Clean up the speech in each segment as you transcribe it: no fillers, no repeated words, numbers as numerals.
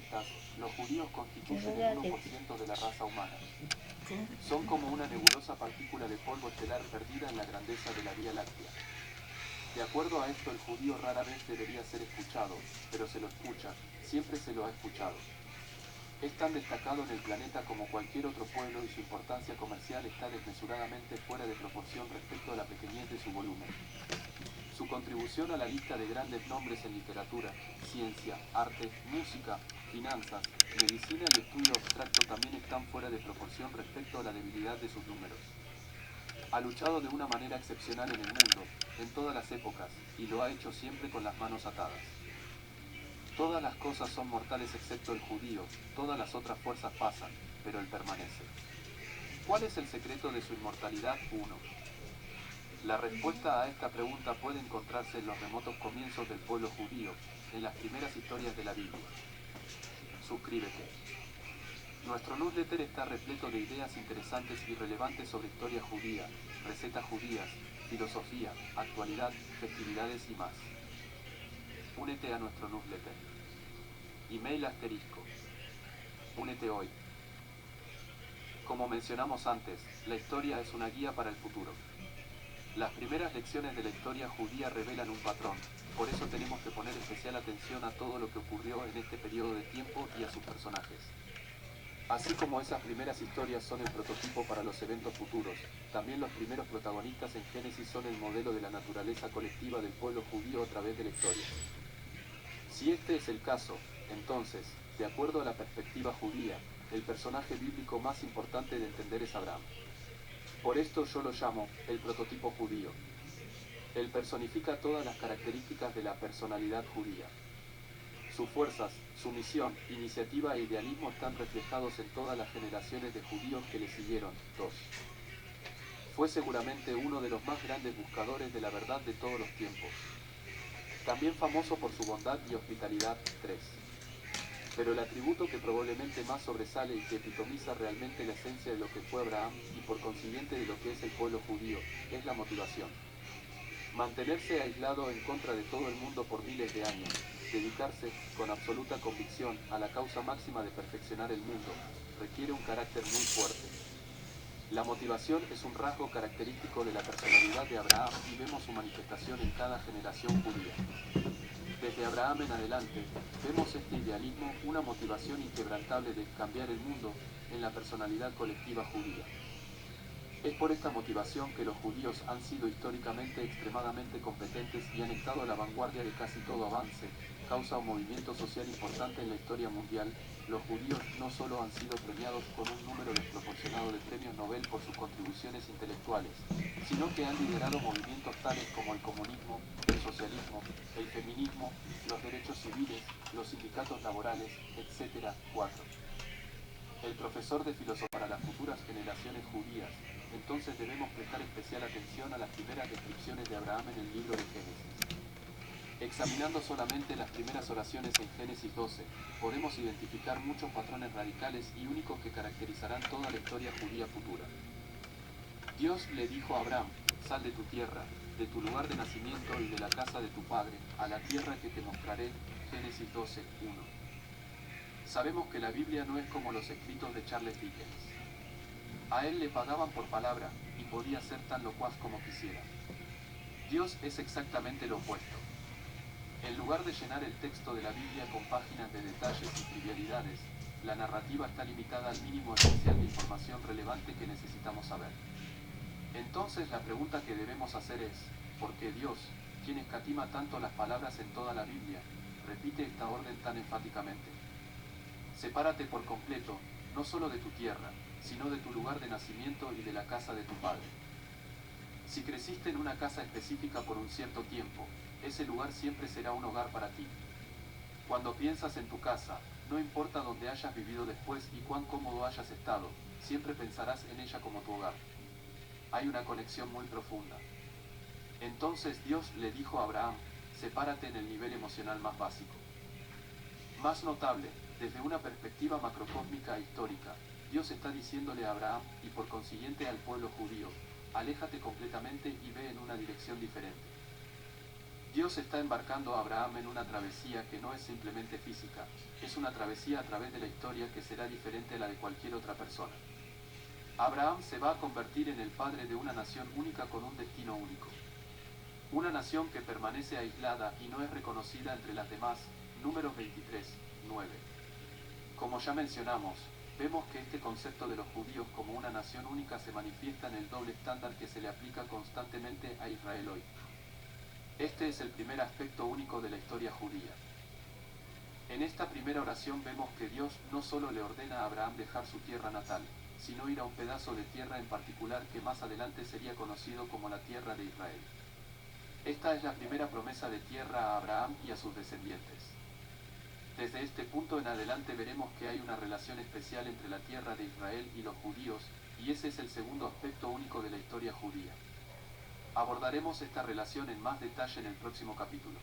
estas, los judíos constituyen el 1% de la raza humana. Son como una nebulosa partícula de polvo estelar perdida en la grandeza de la Vía Láctea. De acuerdo a esto, el judío rara vez debería ser escuchado, pero se lo escucha, siempre se lo ha escuchado. Es tan destacado en el planeta como cualquier otro pueblo y su importancia comercial está desmesuradamente fuera de proporción respecto a la pequeñez de su volumen. Su contribución a la lista de grandes nombres en literatura, ciencia, arte, música, finanzas, medicina y estudio abstracto también están fuera de proporción respecto a la debilidad de sus números. Ha luchado de una manera excepcional en el mundo, en todas las épocas, y lo ha hecho siempre con las manos atadas. Todas las cosas son mortales excepto el judío, todas las otras fuerzas pasan, pero él permanece. ¿Cuál es el secreto de su inmortalidad? 1. La respuesta a esta pregunta puede encontrarse en los remotos comienzos del pueblo judío, en las primeras historias de la Biblia. Suscríbete. Nuestro newsletter está repleto de ideas interesantes y relevantes sobre historia judía, recetas judías, filosofía, actualidad, festividades y más. Únete a nuestro newsletter. Email asterisco. Únete hoy. Como mencionamos antes, la historia es una guía para el futuro. Las primeras lecciones de la historia judía revelan un patrón, por eso tenemos que poner especial atención a todo lo que ocurrió en este periodo de tiempo y a sus personajes. Así como esas primeras historias son el prototipo para los eventos futuros, también los primeros protagonistas en Génesis son el modelo de la naturaleza colectiva del pueblo judío a través de la historia. Si este es el caso, entonces, de acuerdo a la perspectiva judía, el personaje bíblico más importante de entender es Abraham. Por esto yo lo llamo el prototipo judío. Él personifica todas las características de la personalidad judía. Sus fuerzas, su misión, iniciativa e idealismo están reflejados en todas las generaciones de judíos que le siguieron. 2. Fue seguramente uno de los más grandes buscadores de la verdad de todos los tiempos. También famoso por su bondad y hospitalidad. 3. Pero el atributo que probablemente más sobresale y que epitomiza realmente la esencia de lo que fue Abraham, y por consiguiente de lo que es el pueblo judío, es la motivación. Mantenerse aislado en contra de todo el mundo por miles de años, dedicarse, con absoluta convicción, a la causa máxima de perfeccionar el mundo, requiere un carácter muy fuerte. La motivación es un rasgo característico de la personalidad de Abraham y vemos su manifestación en cada generación judía. Desde Abraham en adelante, vemos este idealismo, una motivación inquebrantable de cambiar el mundo, en la personalidad colectiva judía. Es por esta motivación que los judíos han sido históricamente extremadamente competentes y han estado a la vanguardia de casi todo avance, causa o movimiento social importante en la historia mundial. Los judíos no solo han sido premiados con un número desproporcionado de premios Nobel por sus contribuciones intelectuales, sino que han liderado movimientos tales como el comunismo, el socialismo, el feminismo, los derechos civiles, los sindicatos laborales, etc. 4. El profesor de filosofía para las futuras generaciones judías, entonces debemos prestar especial atención a las primeras descripciones de Abraham en el libro de Génesis. Examinando solamente las primeras oraciones en Génesis 12, podemos identificar muchos patrones radicales y únicos que caracterizarán toda la historia judía futura. Dios le dijo a Abraham: sal de tu tierra, de tu lugar de nacimiento y de la casa de tu padre, a la tierra que te mostraré. Génesis 12, 1. Sabemos que la Biblia no es como los escritos de Charles Dickens. A él le pagaban por palabra, y podía ser tan locuaz como quisiera. Dios es exactamente lo opuesto. En lugar de llenar el texto de la Biblia con páginas de detalles y trivialidades, la narrativa está limitada al mínimo esencial de información relevante que necesitamos saber. Entonces la pregunta que debemos hacer es, ¿por qué Dios, quien escatima tanto las palabras en toda la Biblia, repite esta orden tan enfáticamente? Sepárate por completo, no solo de tu tierra, sino de tu lugar de nacimiento y de la casa de tu padre. Si creciste en una casa específica por un cierto tiempo, ese lugar siempre será un hogar para ti. Cuando piensas en tu casa, no importa dónde hayas vivido después y cuán cómodo hayas estado, siempre pensarás en ella como tu hogar. Hay una conexión muy profunda. Entonces Dios le dijo a Abraham: sepárate en el nivel emocional más básico. Más notable, desde una perspectiva macrocósmica e histórica, Dios está diciéndole a Abraham, y por consiguiente al pueblo judío: aléjate completamente y ve en una dirección diferente. Dios está embarcando a Abraham en una travesía que no es simplemente física, es una travesía a través de la historia que será diferente a la de cualquier otra persona. Abraham se va a convertir en el padre de una nación única con un destino único. Una nación que permanece aislada y no es reconocida entre las demás. Números 23, 9. Como ya mencionamos, vemos que este concepto de los judíos como una nación única se manifiesta en el doble estándar que se le aplica constantemente a Israel hoy. Este es el primer aspecto único de la historia judía. En esta primera oración vemos que Dios no solo le ordena a Abraham dejar su tierra natal, sino ir a un pedazo de tierra en particular que más adelante sería conocido como la tierra de Israel. Esta es la primera promesa de tierra a Abraham y a sus descendientes. Desde este punto en adelante veremos que hay una relación especial entre la tierra de Israel y los judíos, y ese es el segundo aspecto único de la historia judía. Abordaremos esta relación en más detalle en el próximo capítulo.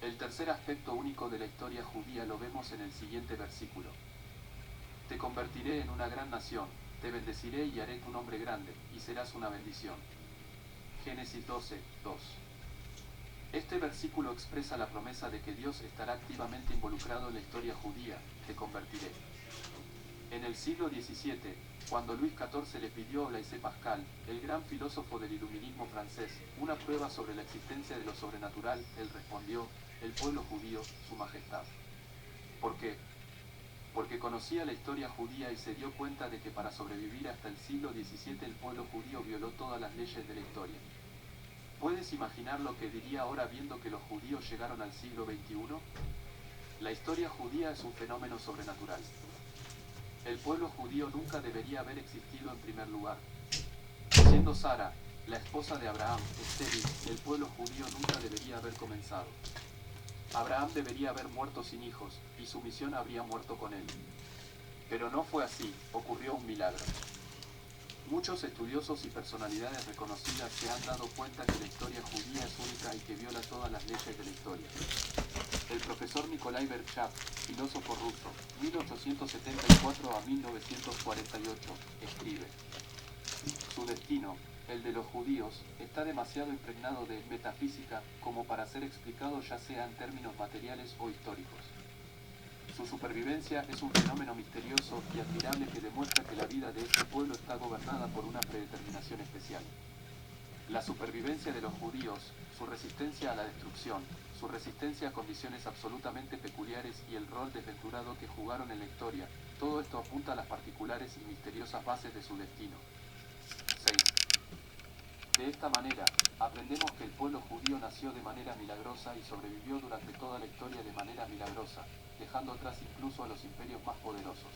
El tercer aspecto único de la historia judía lo vemos en el siguiente versículo. Te convertiré en una gran nación, te bendeciré y haré tu nombre grande, y serás una bendición. Génesis 12, 2. Este versículo expresa la promesa de que Dios estará activamente involucrado en la historia judía, te convertiré. En el siglo XVII, cuando Luis XIV le pidió a Blaise Pascal, el gran filósofo del iluminismo francés, una prueba sobre la existencia de lo sobrenatural, él respondió, el pueblo judío, su majestad. ¿Por qué? Porque conocía la historia judía y se dio cuenta de que para sobrevivir hasta el siglo XVII el pueblo judío violó todas las leyes de la historia. ¿Puedes imaginar lo que diría ahora viendo que los judíos llegaron al siglo XXI? La historia judía es un fenómeno sobrenatural. El pueblo judío nunca debería haber existido en primer lugar. Siendo Sara, la esposa de Abraham, estéril, el pueblo judío nunca debería haber comenzado. Abraham debería haber muerto sin hijos, y su misión habría muerto con él. Pero no fue así, ocurrió un milagro. Muchos estudiosos y personalidades reconocidas se han dado cuenta que la historia judía es única y que viola todas las leyes de la historia. El profesor Nikolai Berchak, filósofo ruso, 1874 a 1948, escribe: su destino, el de los judíos, está demasiado impregnado de metafísica como para ser explicado ya sea en términos materiales o históricos. Su supervivencia es un fenómeno misterioso y admirable que demuestra que la vida de este pueblo está gobernada por una predeterminación especial. La supervivencia de los judíos, su resistencia a la destrucción, su resistencia a condiciones absolutamente peculiares y el rol desventurado que jugaron en la historia, todo esto apunta a las particulares y misteriosas bases de su destino. 6. De esta manera, aprendemos que el pueblo judío nació de manera milagrosa y sobrevivió durante toda la historia de manera milagrosa, dejando atrás incluso a los imperios más poderosos.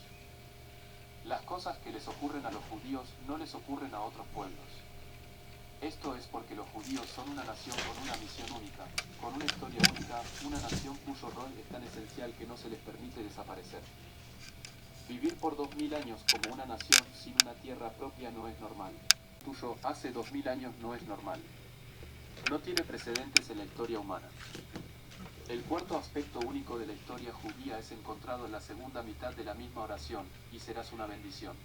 Las cosas que les ocurren a los judíos no les ocurren a otros pueblos. Esto es porque los judíos son una nación con una misión única, con una historia única, una nación cuyo rol es tan esencial que no se les permite desaparecer. Vivir por 2000 años como una nación sin una tierra propia no es normal. Tuyo hace 2000 años no es normal. No tiene precedentes en la historia humana. El cuarto aspecto único de la historia judía es encontrado en la segunda mitad de la misma oración, y serás una bendición.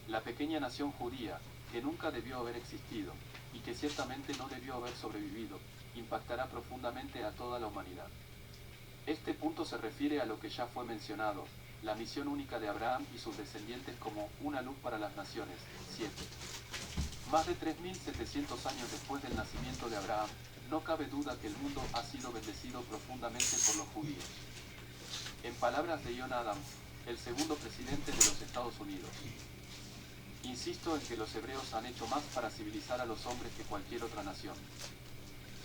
La pequeña nación judía, que nunca debió haber existido, y que ciertamente no debió haber sobrevivido, impactará profundamente a toda la humanidad. Este punto se refiere a lo que ya fue mencionado, la misión única de Abraham y sus descendientes como una luz para las naciones. 7. Más de 3700 años después del nacimiento de Abraham, no cabe duda que el mundo ha sido bendecido profundamente por los judíos. En palabras de John Adams, el segundo presidente de los Estados Unidos: insisto en que los hebreos han hecho más para civilizar a los hombres que cualquier otra nación.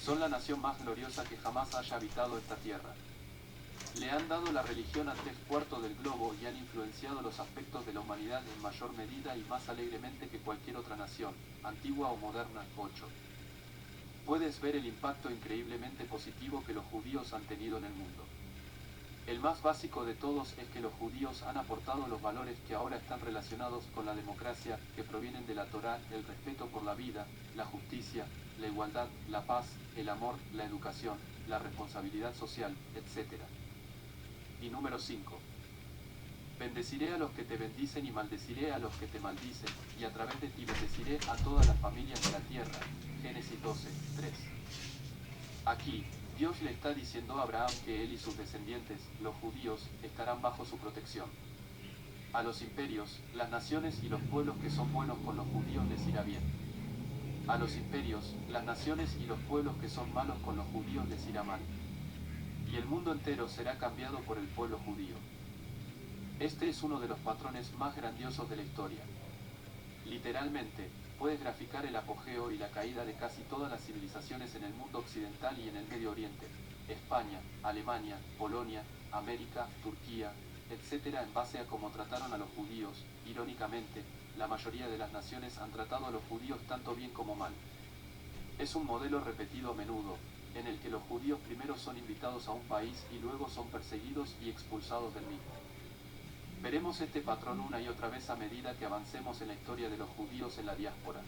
Son la nación más gloriosa que jamás haya habitado esta tierra. Le han dado la religión a 3/4 del globo y han influenciado los aspectos de la humanidad en mayor medida y más alegremente que cualquier otra nación, antigua o moderna. 8. Puedes ver el impacto increíblemente positivo que los judíos han tenido en el mundo. El más básico de todos es que los judíos han aportado los valores que ahora están relacionados con la democracia, que provienen de la Torá, el respeto por la vida, la justicia, la igualdad, la paz, el amor, la educación, la responsabilidad social, etc. Y número 5. Bendeciré a los que te bendicen y maldeciré a los que te maldicen, y a través de ti bendeciré a todas las familias de la tierra. Génesis 12, 3. Aquí, Dios le está diciendo a Abraham que él y sus descendientes, los judíos, estarán bajo su protección. A los imperios, las naciones y los pueblos que son buenos con los judíos les irá bien. A los imperios, las naciones y los pueblos que son malos con los judíos les irá mal. Y el mundo entero será cambiado por el pueblo judío. Este es uno de los patrones más grandiosos de la historia. Literalmente, puedes graficar el apogeo y la caída de casi todas las civilizaciones en el mundo occidental y en el Medio Oriente, España, Alemania, Polonia, América, Turquía, etc. En base a cómo trataron a los judíos. Irónicamente, la mayoría de las naciones han tratado a los judíos tanto bien como mal. Es un modelo repetido a menudo, en el que los judíos primero son invitados a un país y luego son perseguidos y expulsados del mismo. Veremos este patrón una y otra vez a medida que avancemos en la historia de los judíos en la diáspora.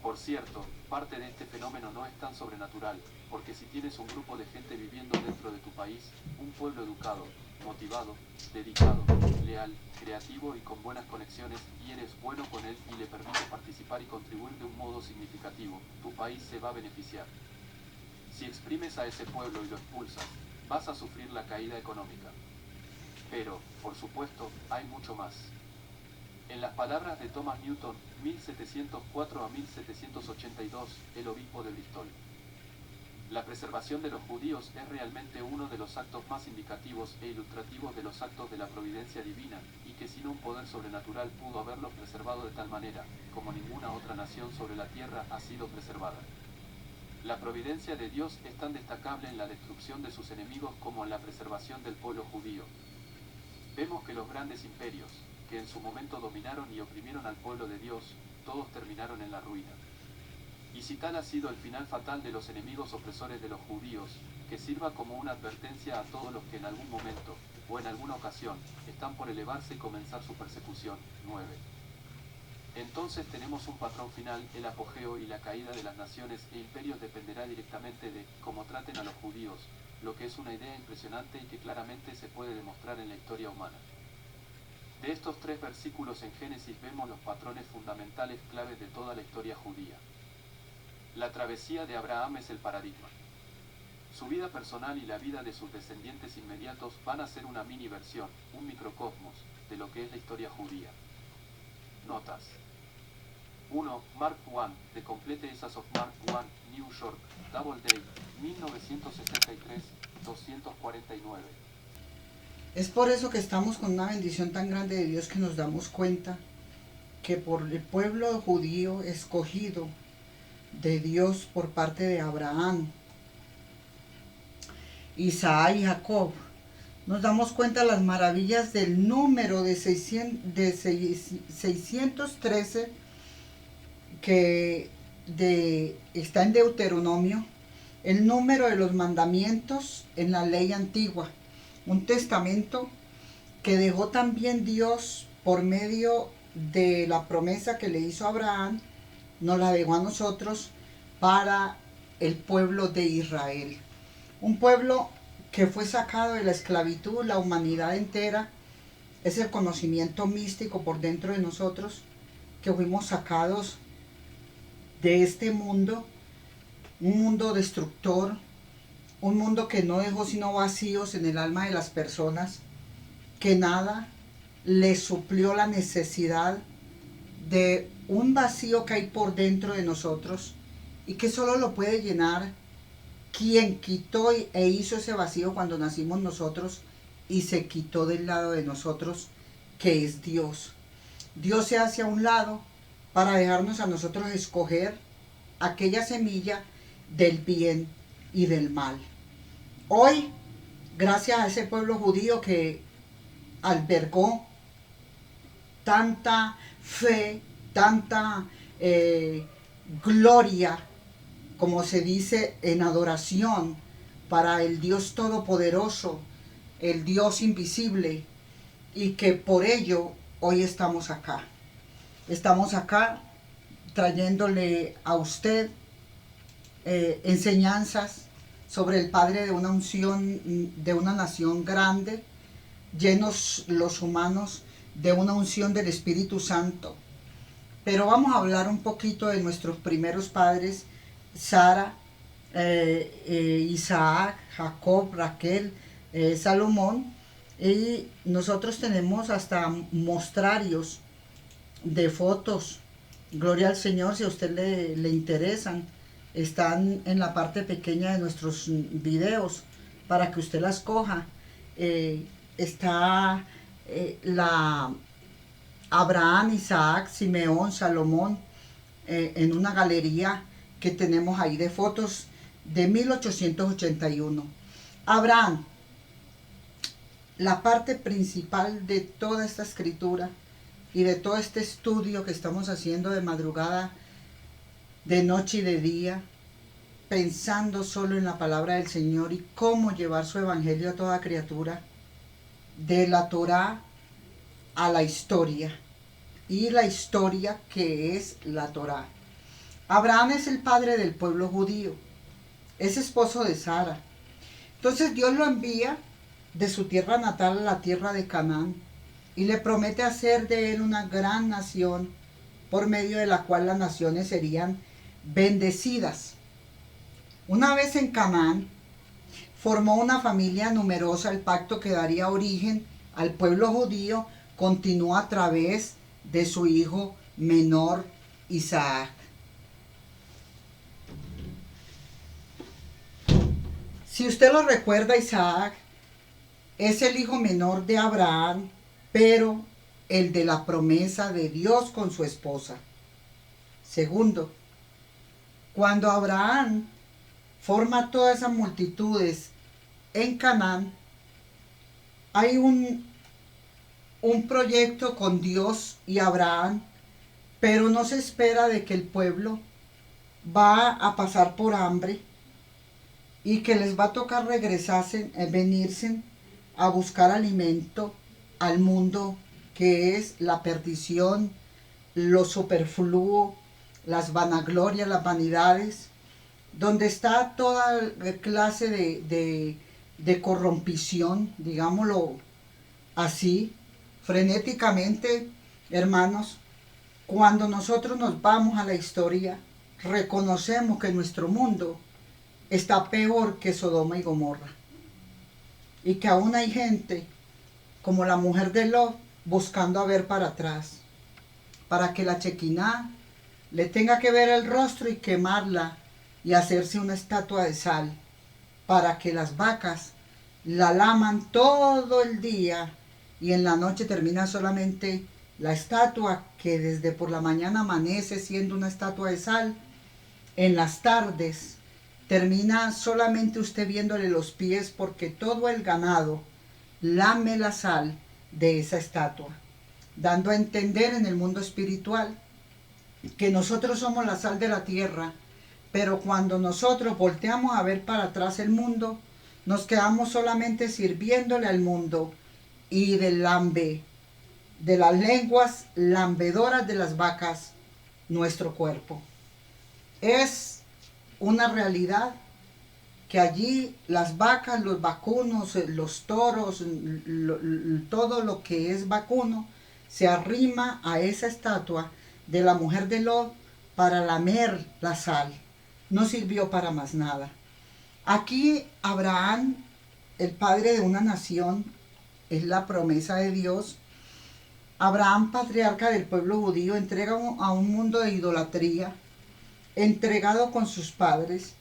Por cierto, parte de este fenómeno no es tan sobrenatural, porque si tienes un grupo de gente viviendo dentro de tu país, un pueblo educado, motivado, dedicado, leal, creativo y con buenas conexiones, y eres bueno con él y le permites participar y contribuir de un modo significativo, tu país se va a beneficiar. Si exprimes a ese pueblo y lo expulsas, vas a sufrir la caída económica. Pero, por supuesto, hay mucho más. En las palabras de Thomas Newton, 1704 a 1782, el obispo de Bristol, la preservación de los judíos es realmente uno de los actos más indicativos e ilustrativos de los actos de la providencia divina, y que sin un poder sobrenatural pudo haberlos preservado de tal manera, como ninguna otra nación sobre la tierra ha sido preservada. La providencia de Dios es tan destacable en la destrucción de sus enemigos como en la preservación del pueblo judío. Vemos que los grandes imperios, que en su momento dominaron y oprimieron al pueblo de Dios, todos terminaron en la ruina. Y si tal ha sido el final fatal de los enemigos opresores de los judíos, que sirva como una advertencia a todos los que en algún momento, o en alguna ocasión, están por elevarse y comenzar su persecución. 9. Entonces tenemos un patrón final, el apogeo y la caída de las naciones e imperios dependerá directamente de cómo traten a los judíos, lo que es una idea impresionante y que claramente se puede demostrar en la historia humana. De estos 3 versículos en Génesis vemos los patrones fundamentales claves de toda la historia judía. La travesía de Abraham es el paradigma. Su vida personal y la vida de sus descendientes inmediatos van a ser una mini versión, un microcosmos, de lo que es la historia judía. Notas. 1. Mark 1, The Complete Essays of Mark 1, New York, Doubleday, 1963, 249. Es por eso que estamos con una bendición tan grande de Dios que nos damos cuenta que por el pueblo judío escogido de Dios por parte de Abraham, Isaac y Jacob, nos damos cuenta de las maravillas del número de 613 que está en Deuteronomio, el número de los mandamientos en la ley antigua, un testamento que dejó también Dios por medio de la promesa que le hizo a Abraham, nos la dejó a nosotros para el pueblo de Israel. Un pueblo que fue sacado de la esclavitud, la humanidad entera, es el conocimiento místico por dentro de nosotros, que fuimos sacados de este mundo, un mundo destructor, un mundo que no dejó sino vacíos en el alma de las personas, que nada les suplió la necesidad de un vacío que hay por dentro de nosotros y que solo lo puede llenar quien quitó e hizo ese vacío cuando nacimos nosotros y se quitó del lado de nosotros, que es Dios. Dios se hace a un lado para dejarnos a nosotros escoger aquella semilla del bien y del mal. Hoy, gracias a ese pueblo judío que albergó tanta fe, tanta gloria, como se dice en adoración, para el Dios Todopoderoso, el Dios invisible, y que por ello hoy estamos acá. Estamos acá trayéndole a usted enseñanzas sobre el Padre de una unción, de una nación grande, llenos los humanos de una unción del Espíritu Santo. Pero vamos a hablar un poquito de nuestros primeros padres, Sara, Isaac, Jacob, Raquel, Salomón, y nosotros tenemos hasta mostrarios de fotos. Gloria al Señor, si a usted le interesan, están en la parte pequeña de nuestros videos para que usted las coja. Está la Abraham, Isaac, Simeón, Salomón, en una galería que tenemos ahí de fotos de 1881. Abraham, la parte principal de toda esta escritura y de todo este estudio que estamos haciendo de madrugada, de noche y de día, pensando solo en la palabra del Señor y cómo llevar su evangelio a toda criatura, de la Torá a la historia, y la historia que es la Torá. Abraham es el padre del pueblo judío, es esposo de Sara. Entonces Dios lo envía de su tierra natal a la tierra de Canaán y le promete hacer de él una gran nación, por medio de la cual las naciones serían bendecidas. Una vez en Canaán, formó una familia numerosa. El pacto que daría origen al pueblo judío continuó a través de su hijo menor, Isaac. Si usted lo recuerda, Isaac es el hijo menor de Abraham, pero el de la promesa de Dios con su esposa. Segundo, cuando Abraham forma todas esas multitudes en Canaán, hay un proyecto con Dios y Abraham, pero no se espera de que el pueblo va a pasar por hambre y que les va a tocar regresarse, venirse a buscar alimento al mundo que es la perdición, lo superfluo, las vanaglorias, las vanidades, donde está toda clase de corrompición, digámoslo así, frenéticamente. Hermanos, cuando nosotros nos vamos a la historia, reconocemos que nuestro mundo está peor que Sodoma y Gomorra, y que aún hay gente como la mujer de Lot buscando a ver para atrás, para que la Chequiná le tenga que ver el rostro y quemarla y hacerse una estatua de sal, para que las vacas la laman todo el día y en la noche termina solamente la estatua, que desde por la mañana amanece siendo una estatua de sal. En las tardes termina solamente usted viéndole los pies, porque todo el ganado lame la sal de esa estatua, dando a entender en el mundo espiritual que nosotros somos la sal de la tierra, pero cuando nosotros volteamos a ver para atrás el mundo, nos quedamos solamente sirviéndole al mundo y del lambe, de las lenguas lambedoras de las vacas, nuestro cuerpo. Es una realidad que allí las vacas, los vacunos, los toros, todo lo que es vacuno, se arrima a esa estatua de la mujer de Lot para lamer la sal. No sirvió para más nada. Aquí Abraham, el padre de una nación, es la promesa de Dios. Abraham, patriarca del pueblo judío, entrega a un mundo de idolatría, entregado con sus padres.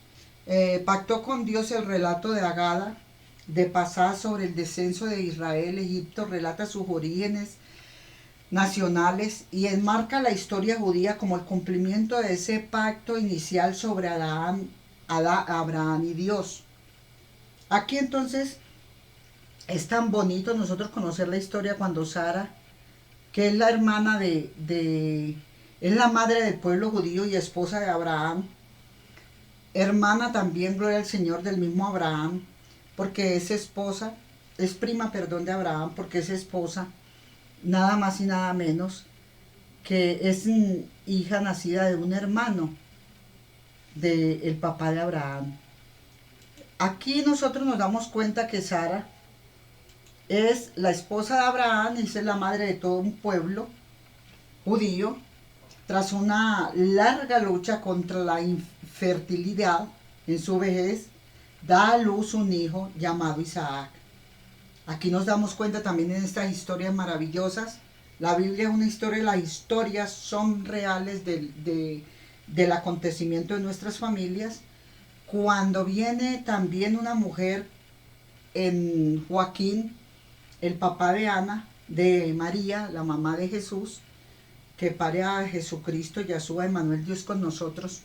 Pactó con Dios. El relato de Agada, de pasar sobre el descenso de Israel, Egipto, relata sus orígenes nacionales y enmarca la historia judía como el cumplimiento de ese pacto inicial sobre Abraham y Dios. Aquí entonces es tan bonito nosotros conocer la historia cuando Sara, que es la hermana es la madre del pueblo judío y esposa de Abraham, hermana también, gloria al Señor, del mismo Abraham, porque es esposa, es prima, perdón, de Abraham, porque es esposa, nada más y nada menos, que es hija nacida de un hermano del papá de Abraham. Aquí nosotros nos damos cuenta que Sara es la esposa de Abraham y es la madre de todo un pueblo judío. Tras una larga lucha contra la infertilidad, en su vejez, da a luz un hijo llamado Isaac. Aquí nos damos cuenta también en estas historias maravillosas. La Biblia es una historia, las historias son reales del acontecimiento de nuestras familias. Cuando viene también una mujer en Joaquín, el papá de Ana, de María, la mamá de Jesús, que pare a Jesucristo, Yahshua, Emmanuel, Dios con nosotros.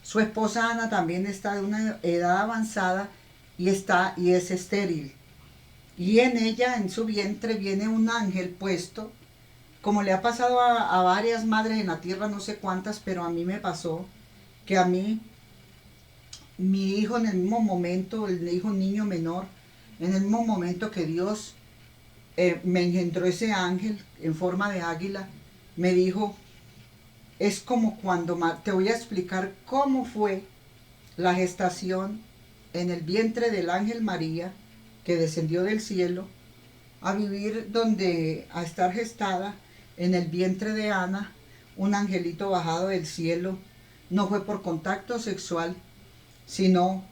Su esposa Ana también está de una edad avanzada y es estéril. Y en ella, en su vientre, viene un ángel puesto, como le ha pasado a varias madres en la tierra, no sé cuántas, pero a mí me pasó, que a mí, mi hijo en el mismo momento, el hijo niño menor, en el mismo momento que Dios me engendró ese ángel en forma de águila, me dijo, es como cuando, te voy a explicar cómo fue la gestación en el vientre del ángel María, que descendió del cielo, a vivir a estar gestada en el vientre de Ana, un angelito bajado del cielo. No fue por contacto sexual, sino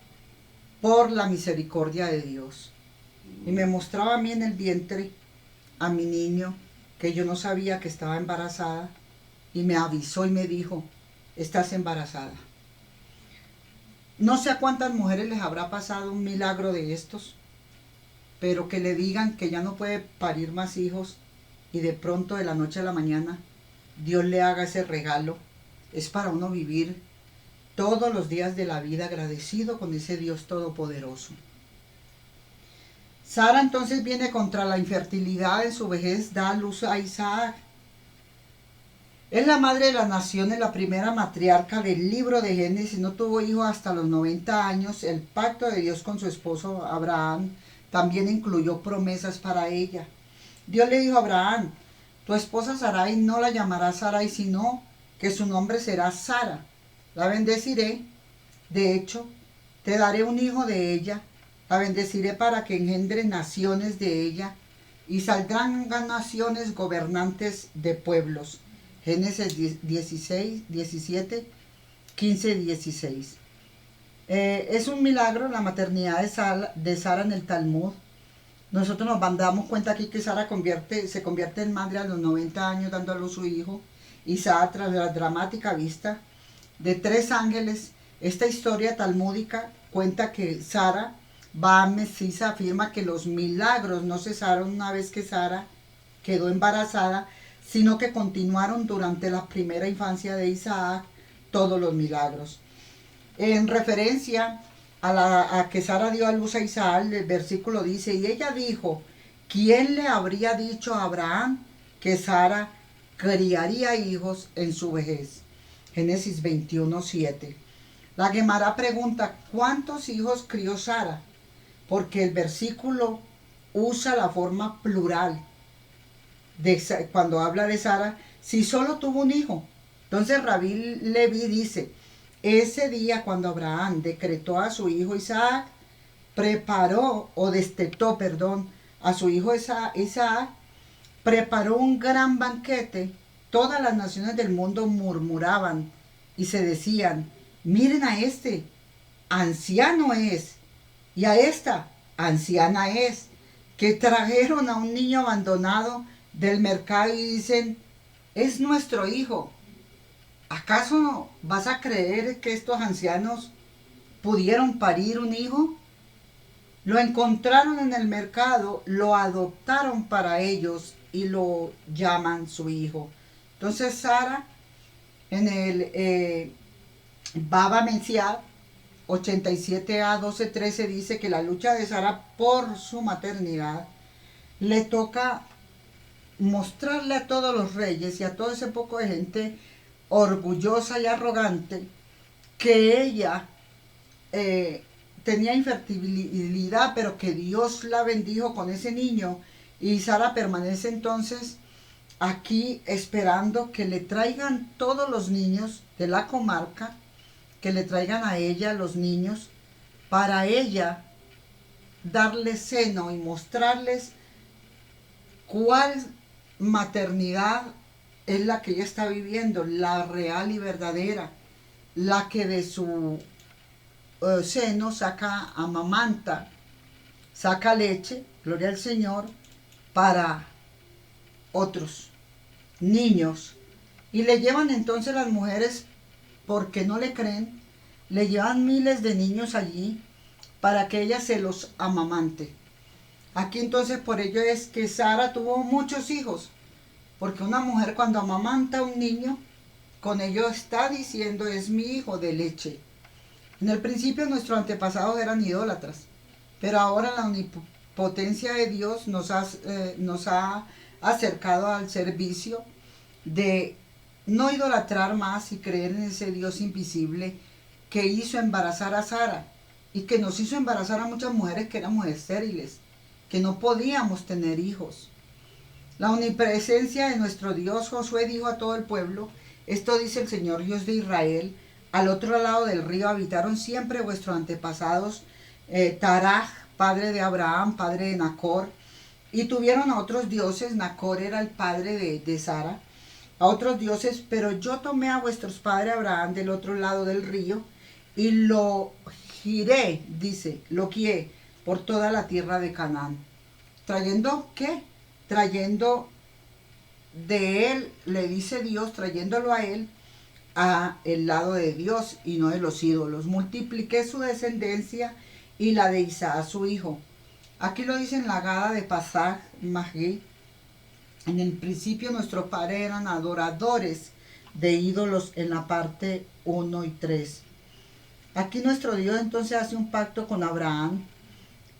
por la misericordia de Dios. Y me mostraba a mí en el vientre, a mi niño, que yo no sabía que estaba embarazada, y me avisó y me dijo, estás embarazada. No sé a cuántas mujeres les habrá pasado un milagro de estos, pero que le digan que ya no puede parir más hijos y de pronto de la noche a la mañana Dios le haga ese regalo. Es para uno vivir todos los días de la vida agradecido con ese Dios todopoderoso. Sara entonces viene contra la infertilidad, en su vejez da a luz a Isaac. Es la madre de las naciones, la primera matriarca del libro de Génesis, no tuvo hijos hasta los 90 años. El pacto de Dios con su esposo Abraham también incluyó promesas para ella. Dios le dijo a Abraham, tu esposa Sarai no la llamarás Sarai, sino que su nombre será Sara. La bendeciré, de hecho, te daré un hijo de ella, la bendeciré para que engendre naciones de ella, y saldrán naciones gobernantes de pueblos. Génesis 16, 17, 15, 16. Es un milagro la maternidad de Sara en el Talmud. Nosotros nos damos cuenta aquí que Sara se convierte en madre a los 90 años dando a luz su hijo. Y Sara, tras la dramática vista de 3 ángeles, esta historia talmúdica cuenta que Sara va a Mesisa, afirma que los milagros no cesaron una vez que Sara quedó embarazada, sino que continuaron durante la primera infancia de Isaac todos los milagros. En referencia a que Sara dio a luz a Isaac, el versículo dice, y ella dijo, ¿quién le habría dicho a Abraham que Sara criaría hijos en su vejez? Génesis 21, 7. La Gemara pregunta, ¿cuántos hijos crió Sara? Porque el versículo usa la forma plural cuando habla de Sara, si solo tuvo un hijo. Entonces Rabí Leví dice, ese día cuando Abraham decretó a su hijo Isaac, destetó a su hijo Isaac, preparó un gran banquete. Todas las naciones del mundo murmuraban y se decían, miren a este, anciano es, y a esta, anciana es, que trajeron a un niño abandonado del mercado y dicen, es nuestro hijo. ¿Acaso vas a creer que estos ancianos pudieron parir un hijo? Lo encontraron en el mercado, lo adoptaron para ellos y lo llaman su hijo. Entonces Sara, en el Baba Menciá 87a 12:13 dice que la lucha de Sara por su maternidad le toca mostrarle a todos los reyes y a todo ese poco de gente orgullosa y arrogante que ella tenía infertilidad, pero que Dios la bendijo con ese niño. Y Sara permanece entonces aquí esperando que le traigan todos los niños de la comarca, que le traigan a ella los niños, para ella darles seno y mostrarles cuál maternidad es la que ella está viviendo, la real y verdadera, la que de su seno, saca amamanta, saca leche, gloria al Señor, para otros niños. Y le llevan entonces las mujeres, porque no le creen, le llevan miles de niños allí para que ella se los amamante. Aquí entonces por ello es que Sara tuvo muchos hijos, porque una mujer cuando amamanta a un niño, con ello está diciendo es mi hijo de leche. En el principio nuestros antepasados eran idólatras, pero ahora la omnipotencia de Dios nos ha acercado al servicio de no idolatrar más y creer en ese Dios invisible que hizo embarazar a Sara y que nos hizo embarazar a muchas mujeres que éramos estériles, que no podíamos tener hijos. La omnipresencia de nuestro Dios, Josué dijo a todo el pueblo, esto dice el Señor Dios de Israel, al otro lado del río habitaron siempre vuestros antepasados, Taraj, padre de Abraham, padre de Nacor, y tuvieron a otros dioses, Nacor era el padre de Sara, a otros dioses, pero yo tomé a vuestros padres Abraham del otro lado del río y lo giré, dice, lo guié por toda la tierra de Canaán. ¿Trayendo qué? Trayendo de él, le dice Dios, trayéndolo a él a el lado de Dios y no de los ídolos. Multipliqué su descendencia y la de Isaac su hijo. Aquí lo dice en la Gada de Pasaj, Magí. En el principio nuestros padres eran adoradores de ídolos en la parte 1 y 3. Aquí nuestro Dios entonces hace un pacto con Abraham,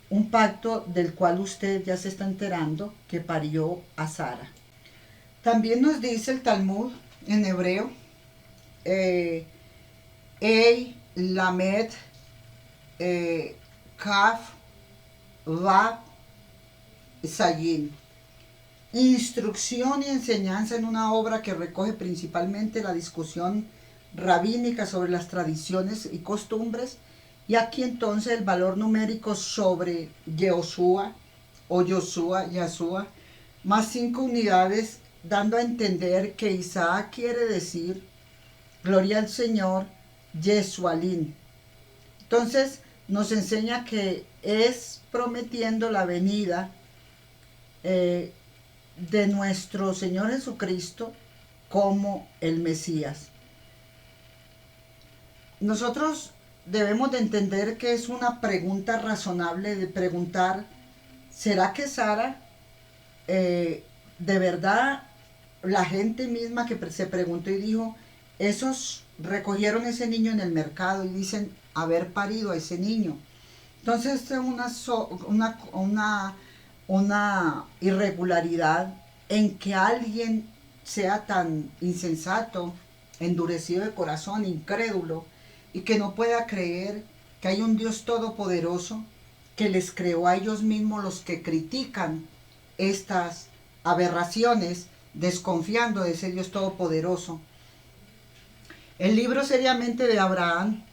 un pacto del cual usted ya se está enterando, que parió a Sara. También nos dice el Talmud en hebreo, Ei, Lamed, Kaf, Vav, Sayin. Instrucción y enseñanza en una obra que recoge principalmente la discusión rabínica sobre las tradiciones y costumbres, y aquí entonces el valor numérico sobre Yehoshua o Yahshua, más 5 unidades, dando a entender que Isaac quiere decir gloria al Señor, Yeshualín. Entonces nos enseña que es prometiendo la venida de nuestro Señor Jesucristo como el Mesías. Nosotros debemos de entender que es una pregunta razonable de preguntar, ¿será que Sara, de verdad, la gente misma que se preguntó y dijo, esos recogieron ese niño en el mercado y dicen haber parido a ese niño? Entonces es una irregularidad en que alguien sea tan insensato, endurecido de corazón, incrédulo, y que no pueda creer que hay un Dios todopoderoso que les creó a ellos mismos, los que critican estas aberraciones, desconfiando de ese Dios todopoderoso. El libro seriamente de Abraham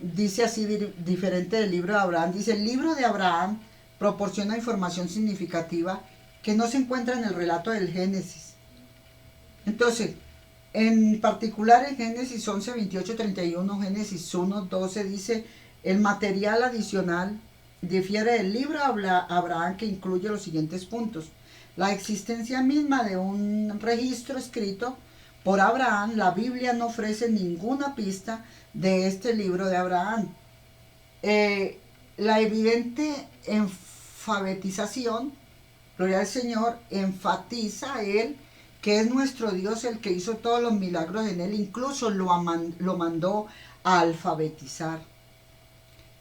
dice así, diferente del libro de Abraham, dice: el libro de Abraham proporciona información significativa que no se encuentra en el relato del Génesis. Entonces, en particular en Génesis 11, 28, 31, Génesis 1, 12 dice: el material adicional difiere del libro de Abraham, que incluye los siguientes puntos: la existencia misma de un registro escrito por Abraham. La Biblia no ofrece ninguna pista de este libro de Abraham. La evidente enfatización, gloria al Señor, enfatiza a él que es nuestro Dios el que hizo todos los milagros en él, incluso lo mandó a alfabetizar.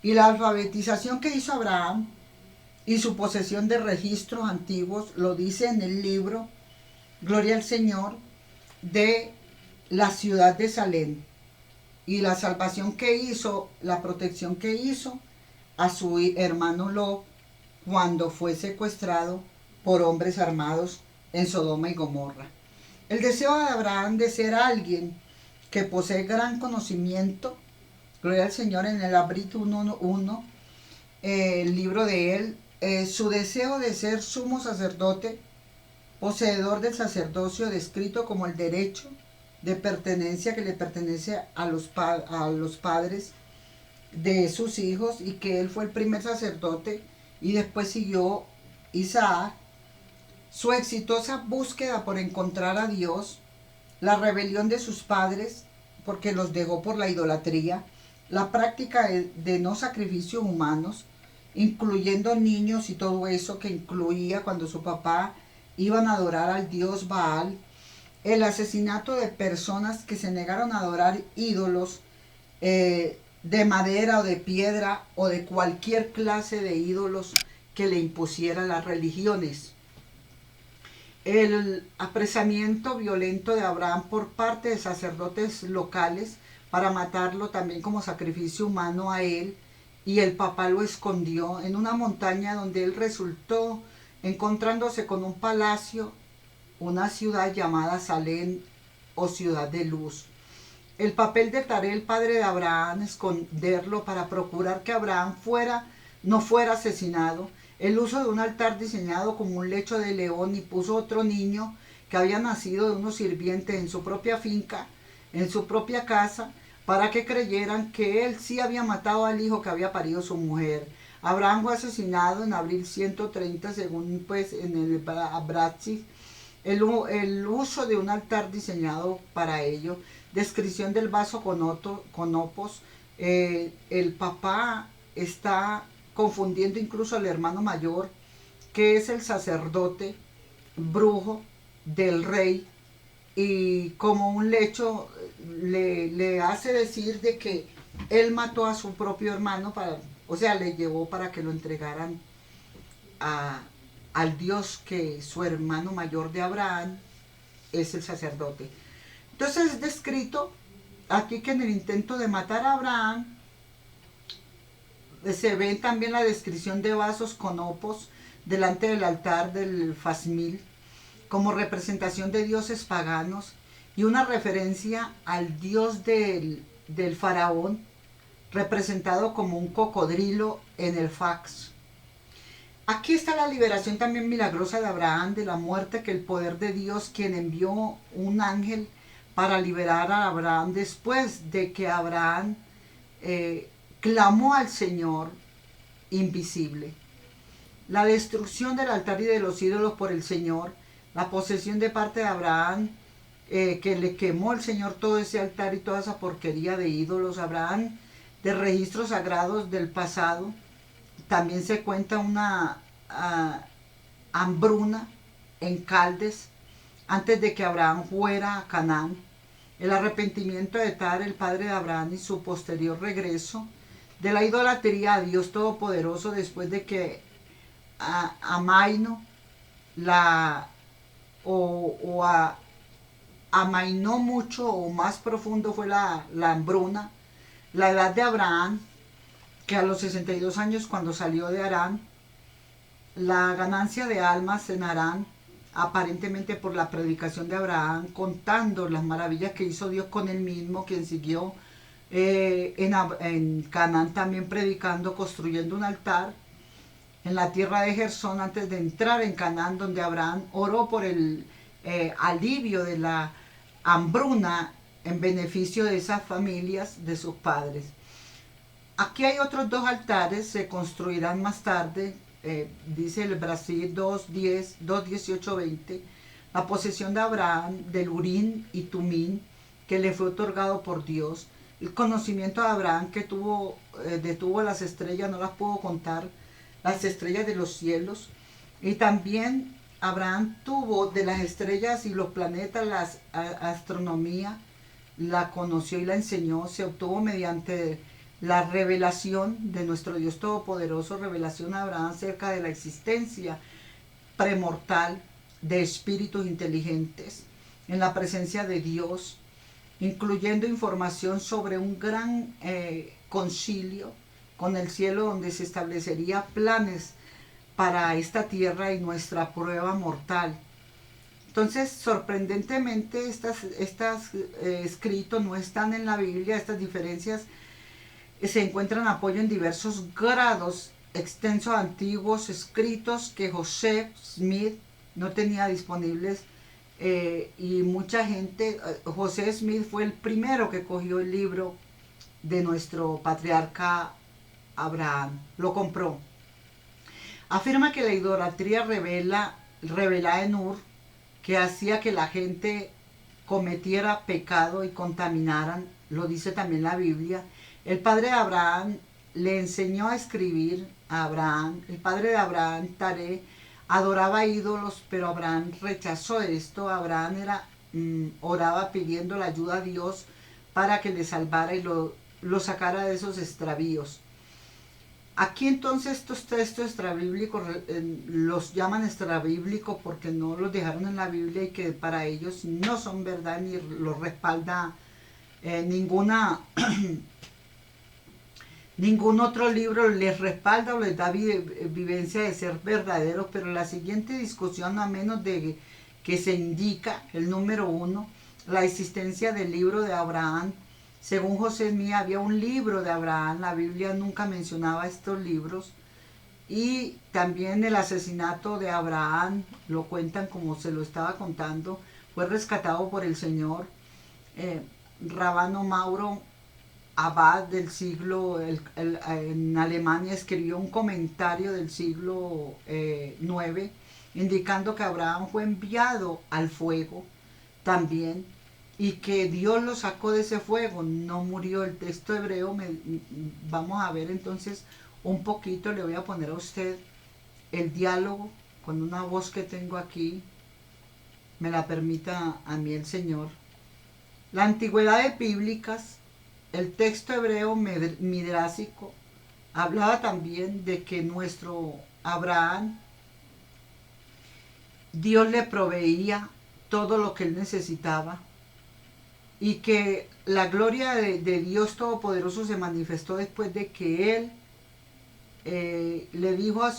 Y la alfabetización que hizo Abraham y su posesión de registros antiguos lo dice en el libro, gloria al Señor, de la ciudad de Salem, y la salvación que hizo, la protección que hizo a su hermano Lot cuando fue secuestrado por hombres armados en Sodoma y Gomorra. El deseo de Abraham de ser alguien que posee gran conocimiento, gloria al Señor, en el Abrit 1.1, el libro de él, su deseo de ser sumo sacerdote, poseedor del sacerdocio descrito como el derecho de pertenencia que le pertenece a los padres, de sus hijos y que él fue el primer sacerdote y después siguió Isaac. Su exitosa búsqueda por encontrar a Dios, la rebelión de sus padres porque los dejó por la idolatría, la práctica de no sacrificios humanos, incluyendo niños y todo eso que incluía cuando su papá iban a adorar al dios Baal, el asesinato de personas que se negaron a adorar ídolos de madera o de piedra o de cualquier clase de ídolos que le impusieran las religiones. El apresamiento violento de Abraham por parte de sacerdotes locales para matarlo también como sacrificio humano a él, y el papá lo escondió en una montaña donde él resultó encontrándose con un palacio, una ciudad llamada Salem o ciudad de luz. El papel de Taré, el padre de Abraham, esconderlo para procurar que Abraham no fuera asesinado. El uso de un altar diseñado como un lecho de león y puso otro niño que había nacido de unos sirvientes en su propia finca, en su propia casa, para que creyeran que él sí había matado al hijo que había parido su mujer. Abraham fue asesinado en abril 130, según pues en el Abraxas, el uso de un altar diseñado para ello, descripción del vaso con opos. El papá está confundiendo incluso al hermano mayor, que es el sacerdote brujo del rey, y como un lecho le hace decir de que él mató a su propio hermano, o sea, le llevó para que lo entregaran al Dios que su hermano mayor de Abraham es el sacerdote. Entonces es descrito aquí que en el intento de matar a Abraham se ve también la descripción de vasos con opos delante del altar del Fasmil como representación de dioses paganos y una referencia al dios del faraón representado como un cocodrilo en el fax. Aquí está la liberación también milagrosa de Abraham de la muerte, que el poder de Dios, quien envió un ángel para liberar a Abraham después de que Abraham clamó al Señor invisible. La destrucción del altar y de los ídolos por el Señor, la posesión de parte de Abraham, que le quemó el Señor todo ese altar y toda esa porquería de ídolos. Abraham, de registros sagrados del pasado, también se cuenta una hambruna en Caldes antes de que Abraham fuera a Canaán. El arrepentimiento de Tar, el padre de Abraham, y su posterior regreso de la idolatría a Dios Todopoderoso después de que amainó amainó mucho o más profundo fue la hambruna. La edad de Abraham, que a los 62 años cuando salió de Harán, la ganancia de almas en Harán, aparentemente por la predicación de Abraham, contando las maravillas que hizo Dios con él mismo, quien siguió en Canaán también predicando, construyendo un altar en la tierra de Gersón antes de entrar en Canaán, donde Abraham oró por el alivio de la hambruna en beneficio de esas familias de sus padres. Aquí hay otros dos altares, se construirán más tarde, dice el Brasil 2:18-20, la posesión de Abraham del Urín y Tumín que le fue otorgado por Dios, el conocimiento de Abraham que detuvo las estrellas, no las pudo contar, las estrellas de los cielos, y también Abraham tuvo de las estrellas y los planetas, la astronomía, la conoció y la enseñó, se obtuvo mediante la revelación de nuestro Dios Todopoderoso, revelación a Abraham acerca de la existencia premortal de espíritus inteligentes en la presencia de Dios, incluyendo información sobre un gran concilio con el cielo donde se establecería planes para esta tierra y nuestra prueba mortal. Entonces, sorprendentemente, estos escritos no están en la Biblia. Estas diferencias se encuentran apoyo en diversos grados extensos antiguos escritos que Joseph Smith no tenía disponibles, y mucha gente, José Smith fue el primero que cogió el libro de nuestro patriarca Abraham. Lo compró. Afirma que la idolatría revelada en Ur, que hacía que la gente cometiera pecado y contaminaran, lo dice también la Biblia. El padre de Abraham le enseñó a escribir a Abraham. El padre de Abraham, Taré, adoraba ídolos, pero Abraham rechazó esto. Abraham oraba pidiendo la ayuda a Dios para que le salvara y lo sacara de esos extravíos. Aquí entonces estos textos extrabíblicos los llaman extrabíblicos porque no los dejaron en la Biblia y que para ellos no son verdad ni los respalda ningún otro libro les respalda o les da vivencia de ser verdaderos. Pero la siguiente discusión, a menos de que se indica el número 1, la existencia del libro de Abraham. Según José Smith, había un libro de Abraham. La Biblia nunca mencionaba estos libros. Y también el asesinato de Abraham, lo cuentan como se lo estaba contando, fue rescatado por el señor Rabano Mauro Abad del siglo, en Alemania, escribió un comentario del siglo IX, indicando que Abraham fue enviado al fuego también, y que Dios lo sacó de ese fuego, no murió. El texto hebreo, vamos a ver entonces un poquito, le voy a poner a usted el diálogo con una voz que tengo aquí, me la permita a mí el Señor. La antigüedad bíblicas, el texto hebreo midrásico, hablaba también de que nuestro Abraham, Dios le proveía todo lo que él necesitaba, y que la gloria de Dios Todopoderoso se manifestó después de que él le dijo a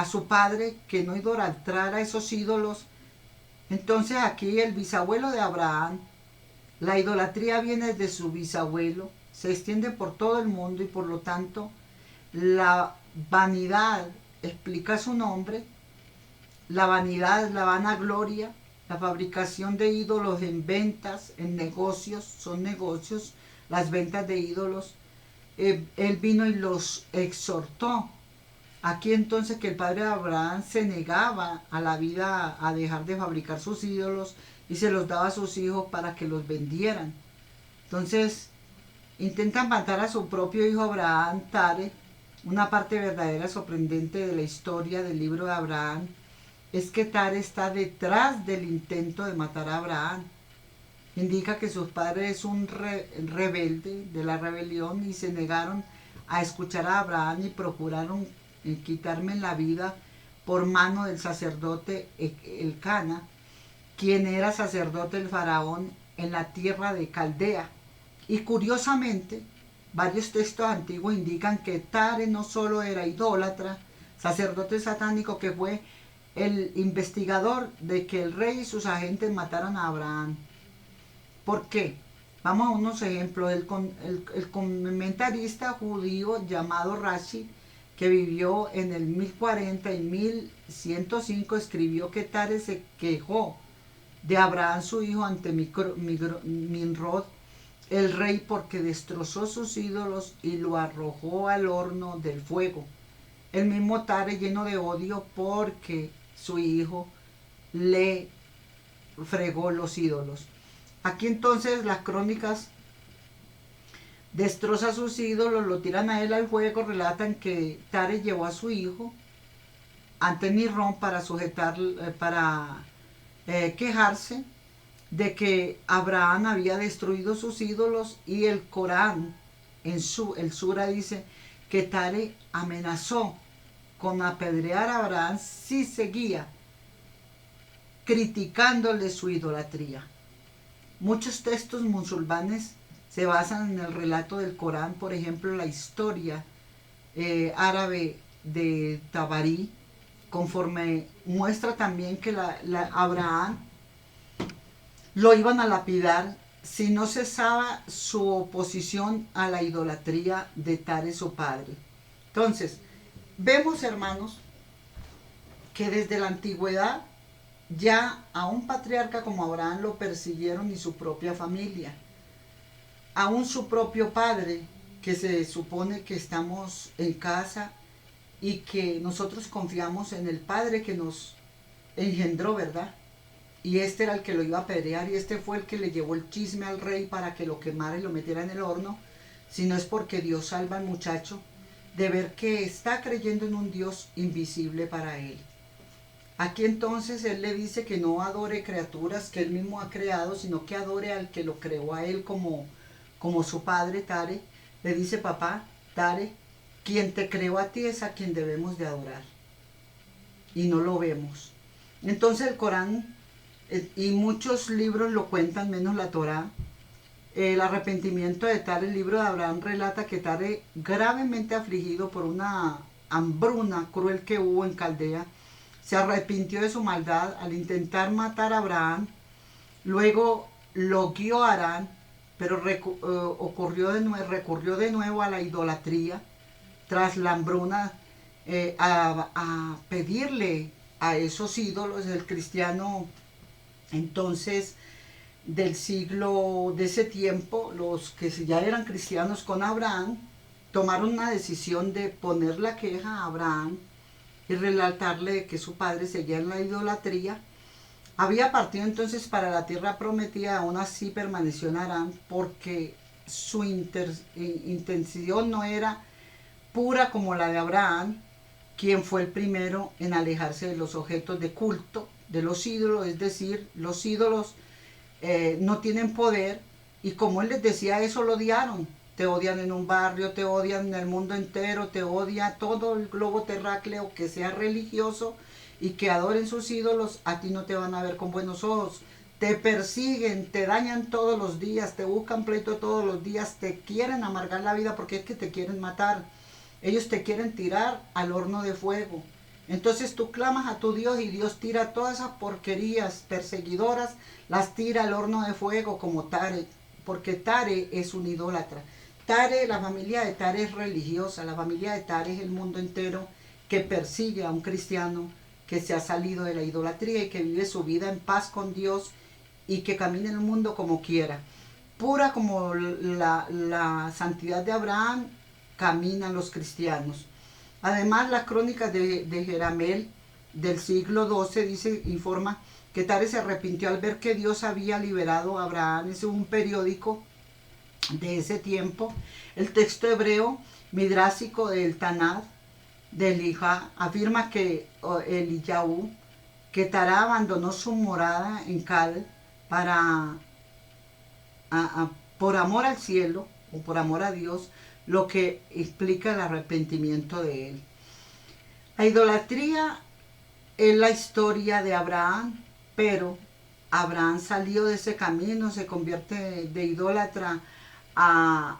su padre que no idolatrara esos ídolos. Entonces aquí el bisabuelo de Abraham, la idolatría viene de su bisabuelo, se extiende por todo el mundo y por lo tanto la vanidad explica su nombre. La vanidad, la vanagloria, la fabricación de ídolos en ventas, en negocios, son negocios, las ventas de ídolos. Él vino y los exhortó. Aquí entonces que el padre de Abraham se negaba a la vida, a dejar de fabricar sus ídolos, y se los daba a sus hijos para que los vendieran. Entonces intentan matar a su propio hijo Abraham, Tare. Una parte verdadera sorprendente de la historia del libro de Abraham es que Tare está detrás del intento de matar a Abraham. Indica que sus padres es un rebelde de la rebelión y se negaron a escuchar a Abraham y procuraron quitarme la vida por mano del sacerdote Elcana, quien era sacerdote del faraón en la tierra de Caldea. Y curiosamente, varios textos antiguos indican que Tare no solo era idólatra, sacerdote satánico, que fue el investigador de que el rey y sus agentes mataran a Abraham. ¿Por qué? Vamos a unos ejemplos. El comentarista judío llamado Rashi, que vivió en el 1040 y 1105, escribió que Tare se quejó de Abraham su hijo ante Nimrod, el rey, porque destrozó sus ídolos y lo arrojó al horno del fuego. El mismo Tare, lleno de odio porque su hijo le fregó los ídolos. Aquí entonces las crónicas destroza sus ídolos, lo tiran a él al fuego. Relatan que Tare llevó a su hijo ante Nimrod para quejarse de que Abraham había destruido sus ídolos, y el Corán, el Sura, dice que Tare amenazó con apedrear a Abraham si seguía criticándole su idolatría. Muchos textos musulmanes se basan en el relato del Corán. Por ejemplo, la historia árabe de Tabari, conforme muestra también que Abraham lo iban a lapidar si no cesaba su oposición a la idolatría de Tare, su padre. Entonces, vemos, hermanos, que desde la antigüedad ya a un patriarca como Abraham lo persiguieron y su propia familia. aún su propio padre, que se supone que estamos en casa y que nosotros confiamos en el padre que nos engendró, ¿verdad? Y este era el que lo iba a apedrear y este fue el que le llevó el chisme al rey para que lo quemara y lo metiera en el horno, sino es porque Dios salva al muchacho de ver que está creyendo en un Dios invisible para él. Aquí entonces él le dice que no adore criaturas que él mismo ha creado, sino que adore al que lo creó a él como su padre, Tare. Le dice, papá, Tare, quien te creó a ti es a quien debemos de adorar. Y no lo vemos. Entonces el Corán y muchos libros lo cuentan, menos la Torá. El arrepentimiento de Tare, el libro de Abraham relata que Tare, gravemente afligido por una hambruna cruel que hubo en Caldea, se arrepintió de su maldad al intentar matar a Abraham. Luego lo guió a Harán, pero recurrió de nuevo a la idolatría tras la hambruna, a pedirle a esos ídolos. El cristiano entonces del siglo, de ese tiempo, los que ya eran cristianos con Abraham, tomaron una decisión de poner la queja a Abraham y relatarle que su padre seguía en la idolatría. Había partido entonces para la tierra prometida, aún así permaneció en Harán porque su intención no era pura como la de Abraham, quien fue el primero en alejarse de los objetos de culto, de los ídolos, es decir, los ídolos no tienen poder, y como él les decía eso, lo odiaron. Te odian en un barrio, te odian en el mundo entero, te odia todo el globo terráqueo que sea religioso y que adoren sus ídolos. A ti no te van a ver con buenos ojos. Te persiguen, te dañan todos los días, te buscan pleito todos los días, te quieren amargar la vida porque es que te quieren matar. Ellos te quieren tirar al horno de fuego. Entonces tú clamas a tu Dios y Dios tira todas esas porquerías perseguidoras, las tira al horno de fuego como Tare, porque Tare es un idólatra. Tare, la familia de Tare es religiosa, la familia de Tare es el mundo entero que persigue a un cristiano que se ha salido de la idolatría y que vive su vida en paz con Dios y que camina en el mundo como quiera. Pura como la santidad de Abraham, caminan los cristianos. Además, las crónicas de Jeramel del siglo XII informa que Tare se arrepintió al ver que Dios había liberado a Abraham. Es un periódico de ese tiempo. El texto hebreo midrásico del Tanaj, del Elijá, afirma que Eliyahu, que Tara abandonó su morada en Cal para, por amor al cielo o por amor a Dios, lo que explica el arrepentimiento de él. La idolatría es la historia de Abraham, pero Abraham salió de ese camino, se convierte de idólatra a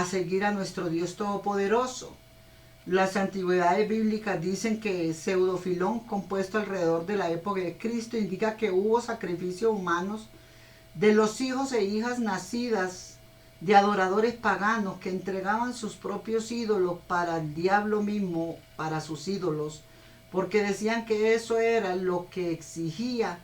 seguir a nuestro Dios Todopoderoso. Las antigüedades bíblicas dicen que Pseudofilón, compuesto alrededor de la época de Cristo, indica que hubo sacrificios humanos de los hijos e hijas nacidas de adoradores paganos que entregaban sus propios ídolos para el diablo mismo, para sus ídolos, porque decían que eso era lo que exigía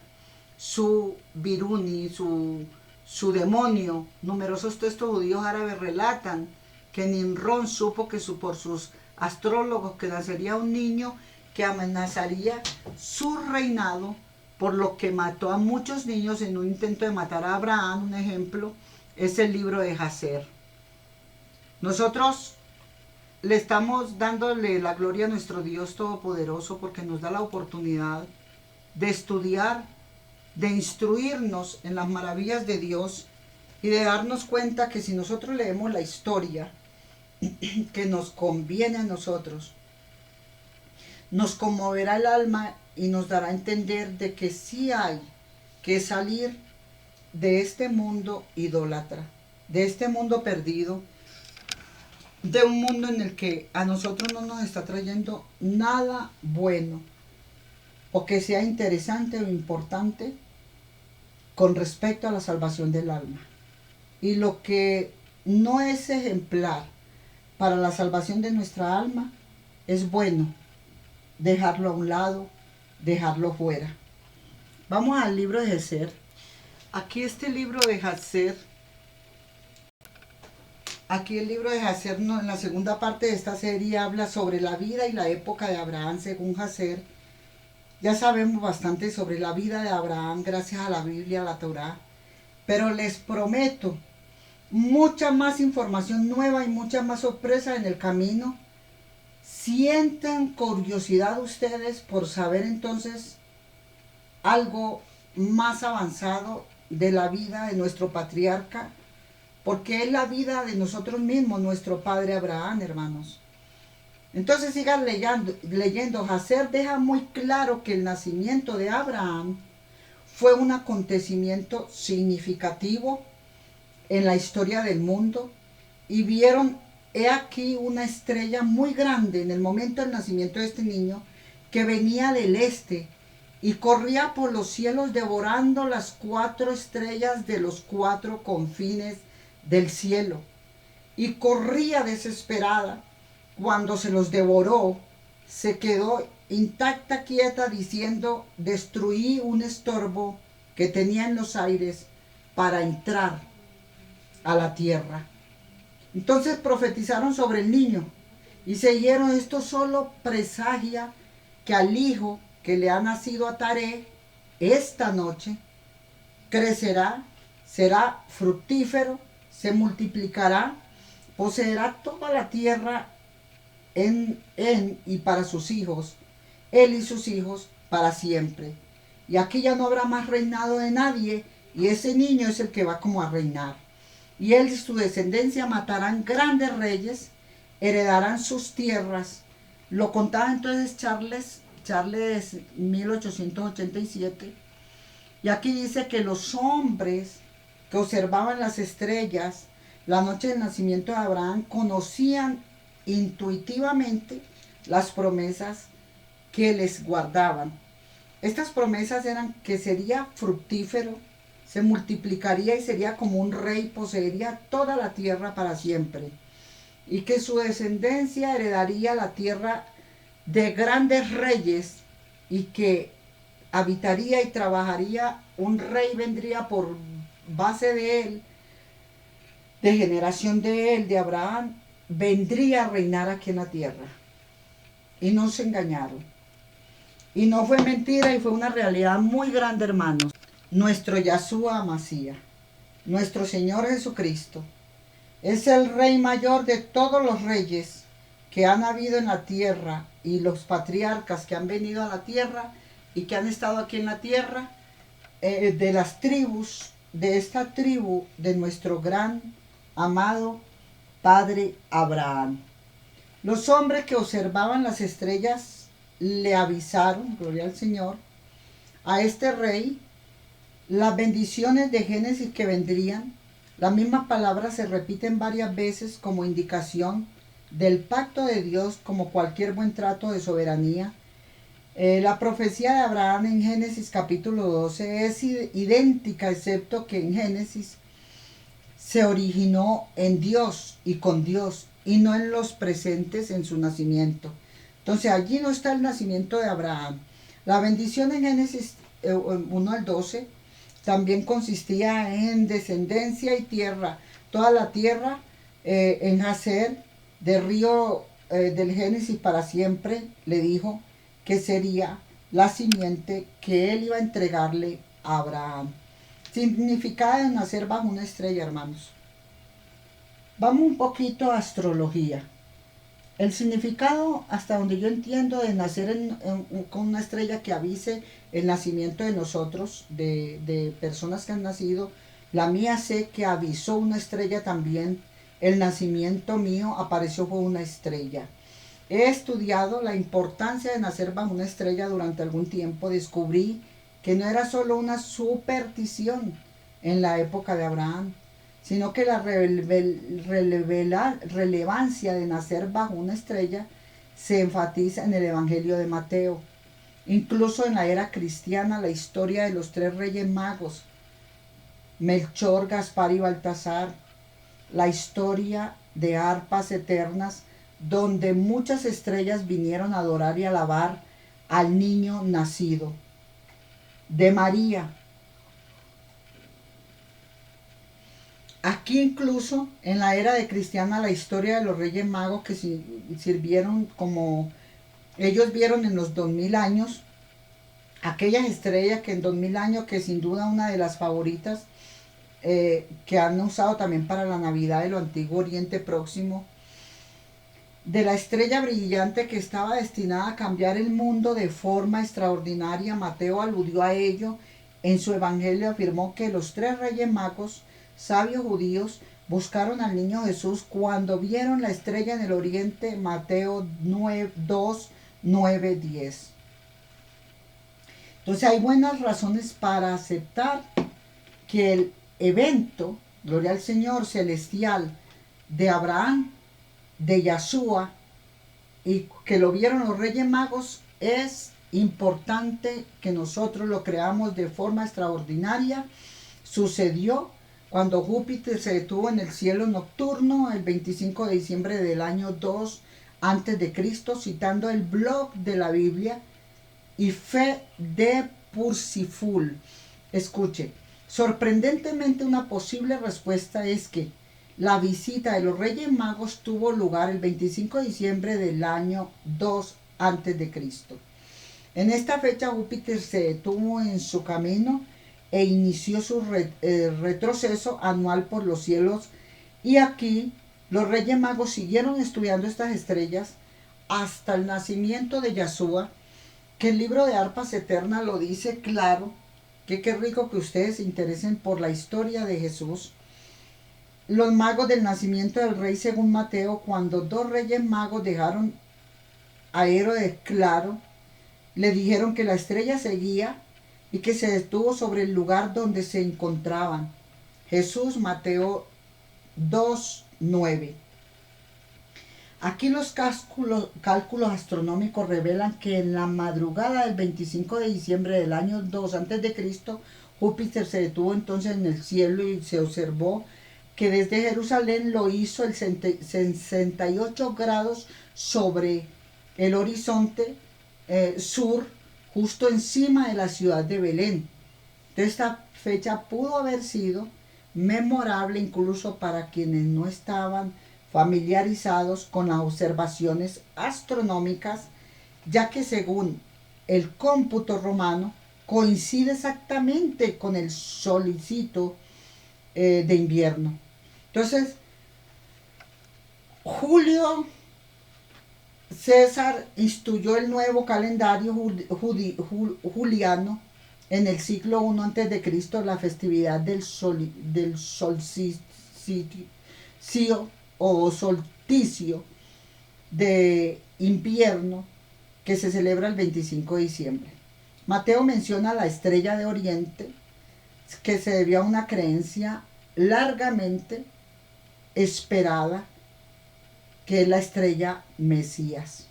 su Biruni, su demonio. Numerosos textos judíos árabes relatan que Nimrod supo que por sus astrólogos que nacería un niño que amenazaría su reinado, por lo que mató a muchos niños en un intento de matar a Abraham. Un ejemplo es el libro de Jacer. Nosotros le estamos dándole la gloria a nuestro Dios Todopoderoso porque nos da la oportunidad de estudiar, de instruirnos en las maravillas de Dios y de darnos cuenta que si nosotros leemos la historia que nos conviene a nosotros, nos conmoverá el alma y nos dará a entender de que sí hay que salir de este mundo idólatra, de este mundo perdido, de un mundo en el que a nosotros no nos está trayendo nada bueno o que sea interesante o importante con respecto a la salvación del alma. Y lo que no es ejemplar para la salvación de nuestra alma es bueno dejarlo a un lado, dejarlo fuera. Vamos al libro de Jacer. Aquí este libro de Jacer Aquí el libro de Jacer, en la segunda parte de esta serie, habla sobre la vida y la época de Abraham según Jacer. Ya sabemos bastante sobre la vida de Abraham gracias a la Biblia, a la Torá. Pero les prometo mucha más información nueva y mucha más sorpresa en el camino. Sientan curiosidad ustedes por saber entonces algo más avanzado de la vida de nuestro patriarca, porque es la vida de nosotros mismos, nuestro padre Abraham, hermanos. Entonces sigan leyendo. Jacer deja muy claro que el nacimiento de Abraham fue un acontecimiento significativo en la historia del mundo, y vieron, he aquí, una estrella muy grande en el momento del nacimiento de este niño, que venía del este y corría por los cielos devorando las 4 estrellas de los 4 confines del cielo, y corría desesperada. Cuando se los devoró, se quedó intacta, quieta, diciendo: destruí un estorbo que tenía en los aires para entrar a la tierra. Entonces profetizaron sobre el niño y se dijeron: esto solo presagia que al hijo que le ha nacido a Taré esta noche crecerá, será fructífero, se multiplicará, poseerá toda la tierra en y para sus hijos, él y sus hijos para siempre. Y aquí ya no habrá más reinado de nadie, y ese niño es el que va como a reinar. Y él y su descendencia matarán grandes reyes, heredarán sus tierras. Lo contaba entonces Charles 1887. Y aquí dice que los hombres que observaban las estrellas la noche del nacimiento de Abraham conocían intuitivamente las promesas que les guardaban. Estas promesas eran que sería fructífero, se multiplicaría y sería como un rey, poseería toda la tierra para siempre, y que su descendencia heredaría la tierra de grandes reyes, y que habitaría y trabajaría, un rey vendría por base de él, de generación de él, de Abraham, vendría a reinar aquí en la tierra. Y no se engañaron. Y no fue mentira, y fue una realidad muy grande, hermanos. Nuestro Yahshua Masía, nuestro Señor Jesucristo, es el Rey mayor de todos los reyes que han habido en la tierra, y los patriarcas que han venido a la tierra y que han estado aquí en la tierra, de las tribus, de esta tribu de nuestro gran amado Padre Abraham. Los hombres que observaban las estrellas le avisaron, gloria al Señor, a este rey las bendiciones de Génesis que vendrían. Las mismas palabras se repiten varias veces como indicación del pacto de Dios, como cualquier buen trato de soberanía. La profecía de Abraham en Génesis capítulo 12 es idéntica, excepto que en Génesis se originó en Dios y con Dios, y no en los presentes en su nacimiento. Entonces allí no está el nacimiento de Abraham. La bendición en Génesis 1 al 12 también consistía en descendencia y tierra. Toda la tierra en Jacer, del río del Génesis para siempre, le dijo que sería la simiente que él iba a entregarle a Abraham. Significado de nacer bajo una estrella, hermanos. Vamos un poquito a astrología. El significado, hasta donde yo entiendo, de nacer con una estrella que avise el nacimiento de nosotros, de personas que han nacido. La mía sé que avisó una estrella también. El nacimiento mío apareció por una estrella. He estudiado la importancia de nacer bajo una estrella durante algún tiempo. Descubrí que no era solo una superstición en la época de Abraham, sino que la relevancia de nacer bajo una estrella se enfatiza en el Evangelio de Mateo. Incluso en la era cristiana, la historia de los 3 reyes magos, Melchor, Gaspar y Baltasar, la historia de arpas eternas, donde muchas estrellas vinieron a adorar y alabar al niño nacido, de María, Aquí incluso en la era de cristiana la historia de los Reyes Magos que sirvieron como ellos vieron en los 2000 años, aquellas estrellas que en 2000 años, que sin duda una de las favoritas, que han usado también para la Navidad de lo antiguo Oriente Próximo, de la estrella brillante que estaba destinada a cambiar el mundo de forma extraordinaria. Mateo aludió a ello en su evangelio, afirmó que los 3 Reyes Magos, sabios judíos, buscaron al niño Jesús cuando vieron la estrella en el oriente. Mateo 2, 9, 10. Entonces hay buenas razones para aceptar que el evento, gloria al Señor, celestial de Abraham, de Yahshua, y que lo vieron los Reyes Magos, es importante que nosotros lo creamos de forma extraordinaria. Sucedió cuando Júpiter se detuvo en el cielo nocturno el 25 de diciembre del año 2 antes de Cristo, citando el blog de la Biblia y fe de Pursiful. Escuche, sorprendentemente una posible respuesta es que la visita de los Reyes Magos tuvo lugar el 25 de diciembre del año 2 antes de Cristo. En esta fecha Júpiter se detuvo en su camino e inició su retroceso anual por los cielos, y aquí los Reyes Magos siguieron estudiando estas estrellas hasta el nacimiento de Yahshua, que el libro de Arpas Eternas lo dice claro, que qué rico que ustedes se interesen por la historia de Jesús. Los magos del nacimiento del rey según Mateo, cuando 2 Reyes Magos dejaron a Herodes claro, le dijeron que la estrella seguía y que se detuvo sobre el lugar donde se encontraban. Jesús, Mateo 2, 9. Aquí los cálculos astronómicos revelan que en la madrugada del 25 de diciembre del año 2 a.C., Júpiter se detuvo entonces en el cielo y se observó que desde Jerusalén lo hizo el 68 grados sobre el horizonte sur, justo encima de la ciudad de Belén. Entonces, esta fecha pudo haber sido memorable incluso para quienes no estaban familiarizados con las observaciones astronómicas, ya que según el cómputo romano coincide exactamente con el solsticio de invierno. Entonces, Julio César instituyó el nuevo calendario juliano en el siglo I a.C., la festividad del solsticio o solsticio de invierno, que se celebra el 25 de diciembre. Mateo menciona la estrella de Oriente, que se debió a una creencia largamente esperada, que es la estrella Mesías.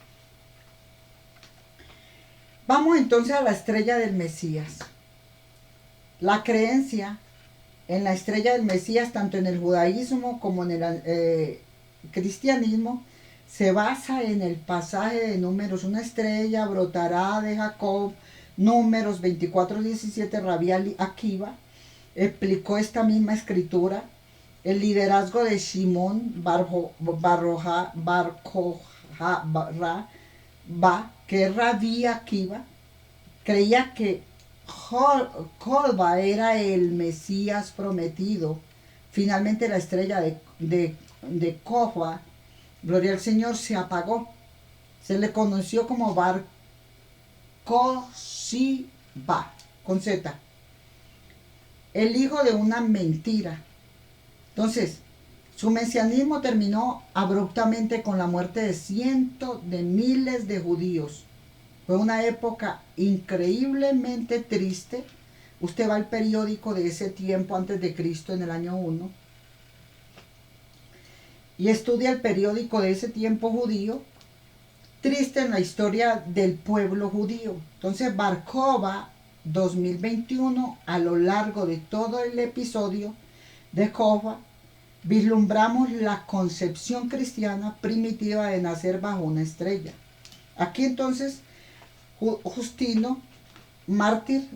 Vamos entonces a la estrella del Mesías. La creencia en la estrella del Mesías, tanto en el judaísmo como en el cristianismo, se basa en el pasaje de Números: una estrella brotará de Jacob. Números 24:17. Rabí Akiva explicó esta misma escritura. El liderazgo de Shimon Bar Kokhba, que es Rabí Akiva, creía que Kolba era el Mesías prometido. Finalmente la estrella de Kokhba, gloria al Señor, se apagó. Se le conoció como Bar Kokhba, con Z, el hijo de una mentira. Entonces, su mesianismo terminó abruptamente con la muerte de cientos de miles de judíos. Fue una época increíblemente triste. Usted va al periódico de ese tiempo antes de Cristo, en el año 1, y estudia el periódico de ese tiempo judío, triste en la historia del pueblo judío. Entonces, Bar Kokhba 2021, a lo largo de todo el episodio de Kokhba, vislumbramos la concepción cristiana primitiva de nacer bajo una estrella. Aquí entonces Justino, mártir,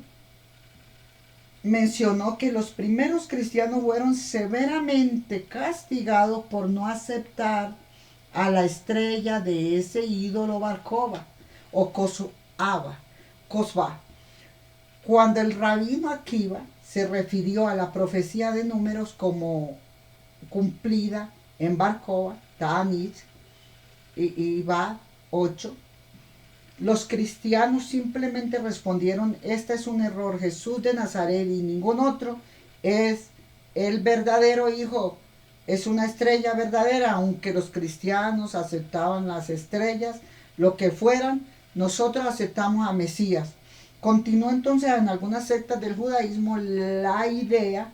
mencionó que los primeros cristianos fueron severamente castigados por no aceptar a la estrella de ese ídolo Barcova o Cosba. Cuando el rabino Akiva se refirió a la profecía de números como cumplida en Barcova, Ta'anit y Bad 8, los cristianos simplemente respondieron: este es un error, Jesús de Nazaret y ningún otro es el verdadero Hijo, es una estrella verdadera. Aunque los cristianos aceptaban las estrellas, lo que fueran, nosotros aceptamos a Mesías. Continuó entonces en algunas sectas del judaísmo la idea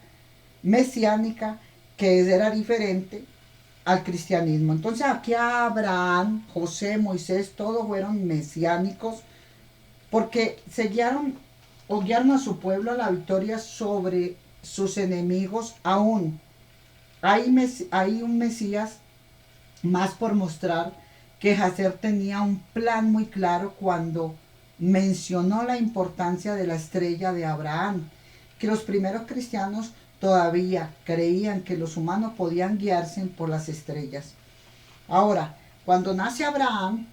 mesiánica que era diferente al cristianismo. Entonces aquí Abraham, José, Moisés, todos fueron mesiánicos porque se guiaron o guiaron a su pueblo a la victoria sobre sus enemigos. Aún hay un Mesías más por mostrar que Hazer tenía un plan muy claro cuando mencionó la importancia de la estrella de Abraham, que los primeros cristianos todavía creían que los humanos podían guiarse por las estrellas. Ahora, cuando nace Abraham,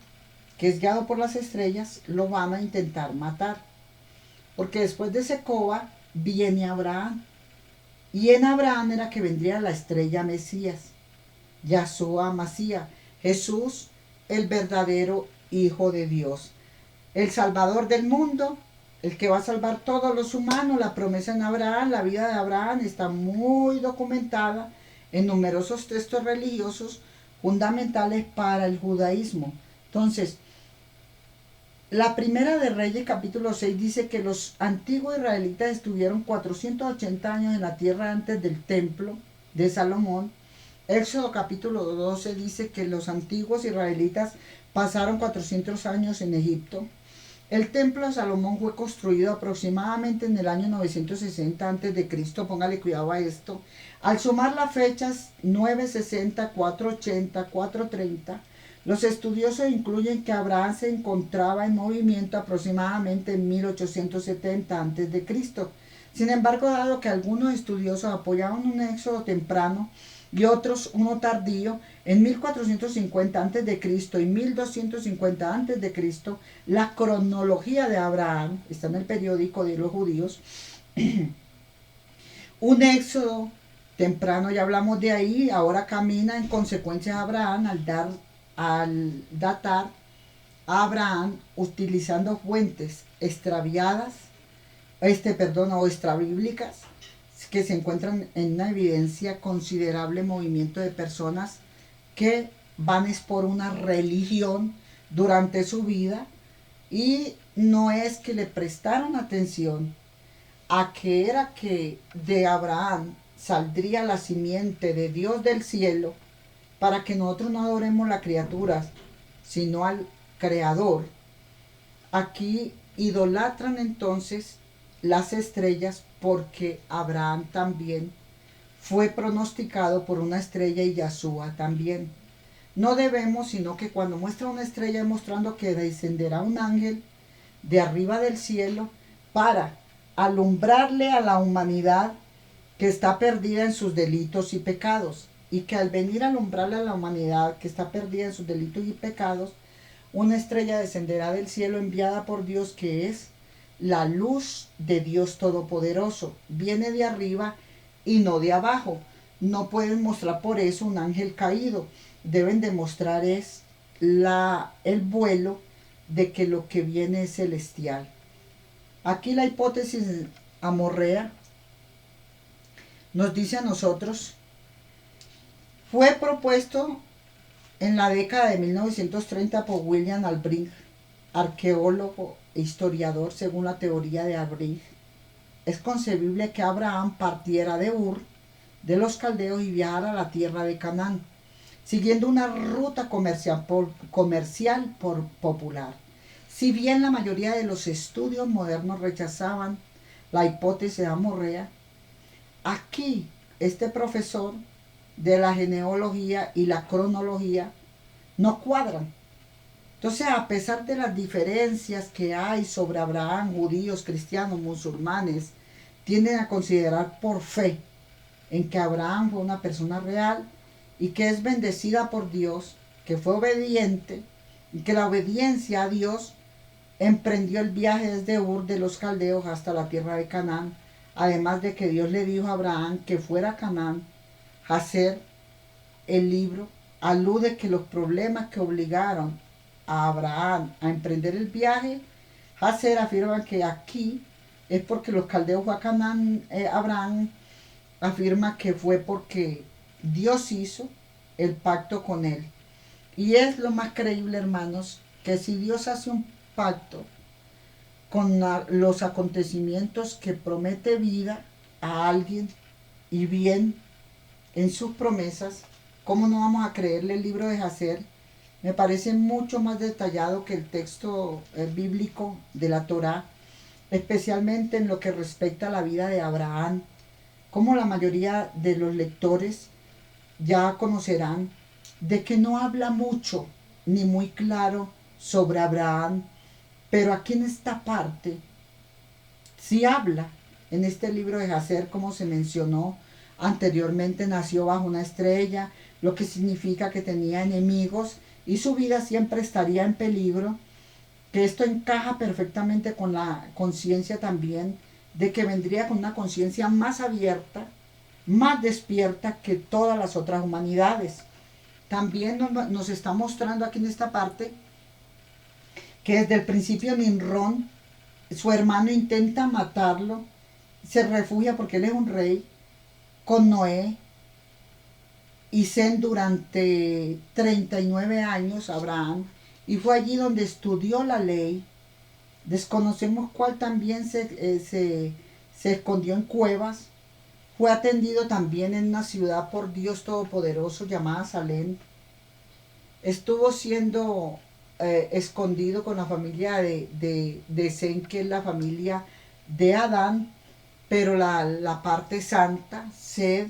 que es guiado por las estrellas, lo van a intentar matar. Porque después de Secoba viene Abraham. Y en Abraham era que vendría la estrella Mesías, Yahshua Masía, Jesús, el verdadero Hijo de Dios, el Salvador del mundo, el que va a salvar todos los humanos. La promesa en Abraham, la vida de Abraham está muy documentada en numerosos textos religiosos fundamentales para el judaísmo. Entonces, la primera de Reyes capítulo 6 dice que los antiguos israelitas estuvieron 480 años en la tierra antes del templo de Salomón. Éxodo capítulo 12 dice que los antiguos israelitas pasaron 400 años en Egipto. El templo de Salomón fue construido aproximadamente en el año 960 a.C., póngale cuidado a esto. Al sumar las fechas 960, 480, 430, los estudiosos incluyen que Abraham se encontraba en movimiento aproximadamente en 1870 a.C. Sin embargo, dado que algunos estudiosos apoyaban un éxodo temprano y otros uno tardío, en 1450 a.C. y 1250 a.C., la cronología de Abraham, está en el periódico de los judíos, un éxodo temprano, ya hablamos de ahí, ahora camina en consecuencia de Abraham al datar a Abraham utilizando fuentes extraviadas, o extrabíblicas, que se encuentran en una evidencia considerable movimiento de personas que van es por una religión durante su vida y no es que le prestaron atención a que era que de Abraham saldría la simiente de Dios del cielo para que nosotros no adoremos la criatura, sino al Creador. Aquí idolatran entonces las estrellas porque Abraham también fue pronosticado por una estrella y Yahshua también. No debemos, sino que cuando muestra una estrella mostrando que descenderá un ángel de arriba del cielo para alumbrarle a la humanidad que está perdida en sus delitos y pecados. Y que al venir a alumbrarle a la humanidad que está perdida en sus delitos y pecados, una estrella descenderá del cielo enviada por Dios, que es la luz de Dios Todopoderoso. Viene de arriba y no de abajo. No pueden mostrar por eso un ángel caído. Deben demostrar es el vuelo de que lo que viene es celestial. Aquí la hipótesis amorrea nos dice a nosotros: fue propuesto en la década de 1930 por William Albrecht, arqueólogo e historiador. Según la teoría de Albrecht, es concebible que Abraham partiera de Ur de los caldeos y viajara a la tierra de Canaán, siguiendo una ruta comercial popular. Si bien la mayoría de los estudios modernos rechazaban la hipótesis amorrea, aquí este profesor de la genealogía y la cronología no cuadran. Entonces, a pesar de las diferencias que hay sobre Abraham, judíos, cristianos, musulmanes, tienden a considerar por fe en que Abraham fue una persona real y que es bendecida por Dios, que fue obediente y que la obediencia a Dios emprendió el viaje desde Ur de los Caldeos hasta la tierra de Canaán, además de que Dios le dijo a Abraham que fuera a Canaán. Hacer el libro alude que los problemas que obligaron a Abraham a emprender el viaje, Hacer afirma que aquí es porque los caldeos fue a Canaán. Abraham afirma que fue porque Dios hizo el pacto con él. Y es lo más creíble, hermanos, que si Dios hace un pacto con los acontecimientos que promete vida a alguien y bien en sus promesas, ¿cómo no vamos a creerle el libro de Hacer? Me parece mucho más detallado que el texto bíblico de la Torá, especialmente en lo que respecta a la vida de Abraham. Como la mayoría de los lectores ya conocerán, de que no habla mucho ni muy claro sobre Abraham, pero aquí en esta parte sí habla. En este libro de Hacer, como se mencionó anteriormente, nació bajo una estrella, lo que significa que tenía enemigos y su vida siempre estaría en peligro, que esto encaja perfectamente con la conciencia también de que vendría con una conciencia más abierta, más despierta que todas las otras humanidades. También nos está mostrando aquí en esta parte que desde el principio Nimrod, su hermano, intenta matarlo, se refugia porque él es un rey, con Noé y Sem durante 39 años, Abraham, y fue allí donde estudió la ley. Desconocemos cuál también se escondió en cuevas. Fue atendido también en una ciudad por Dios Todopoderoso llamada Salem. Estuvo siendo escondido con la familia de Sem, que es la familia de Adán, pero la parte santa, Sed,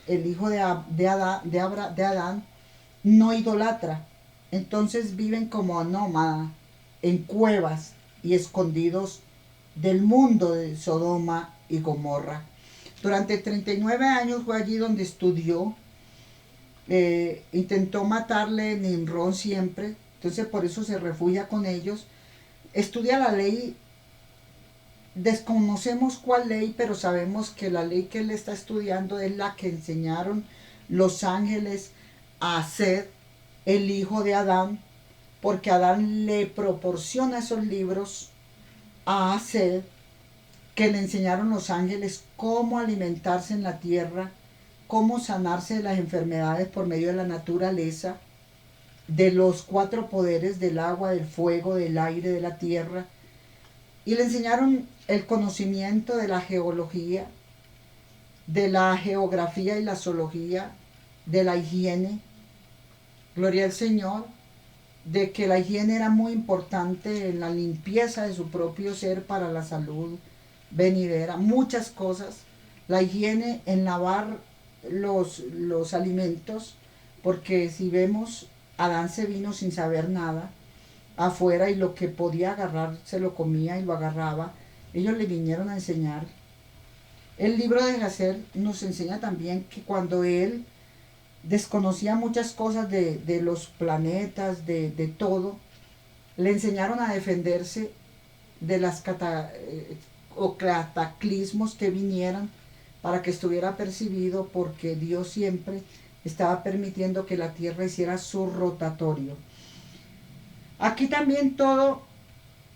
el hijo de Adán, no idolatra. Entonces viven como nómadas en cuevas y escondidos del mundo de Sodoma y Gomorra. Durante 39 años fue allí donde estudió. Intentó matarle Nimrod siempre, entonces por eso se refugia con ellos. Estudia la ley. Desconocemos cuál ley, pero sabemos que la ley que él está estudiando es la que enseñaron los ángeles a Sed, el hijo de Adán, porque Adán le proporciona esos libros a Sed, que le enseñaron los ángeles cómo alimentarse en la tierra, cómo sanarse de las enfermedades por medio de la naturaleza, de los 4 poderes del agua, del fuego, del aire, de la tierra. Y le enseñaron el conocimiento de la geología, de la geografía y la zoología, de la higiene. Gloria al Señor, de que la higiene era muy importante en la limpieza de su propio ser para la salud venidera. Muchas cosas. La higiene en lavar los alimentos, porque si vemos, Adán se vino sin saber nada afuera y lo que podía agarrar se lo comía y lo agarraba. Ellos le vinieron a enseñar. El libro de Hacer nos enseña también que cuando él desconocía muchas cosas de los planetas, de todo, le enseñaron a defenderse de las cataclismos que vinieran, para que estuviera percibido, porque Dios siempre estaba permitiendo que la tierra hiciera su rotatorio. Aquí también todo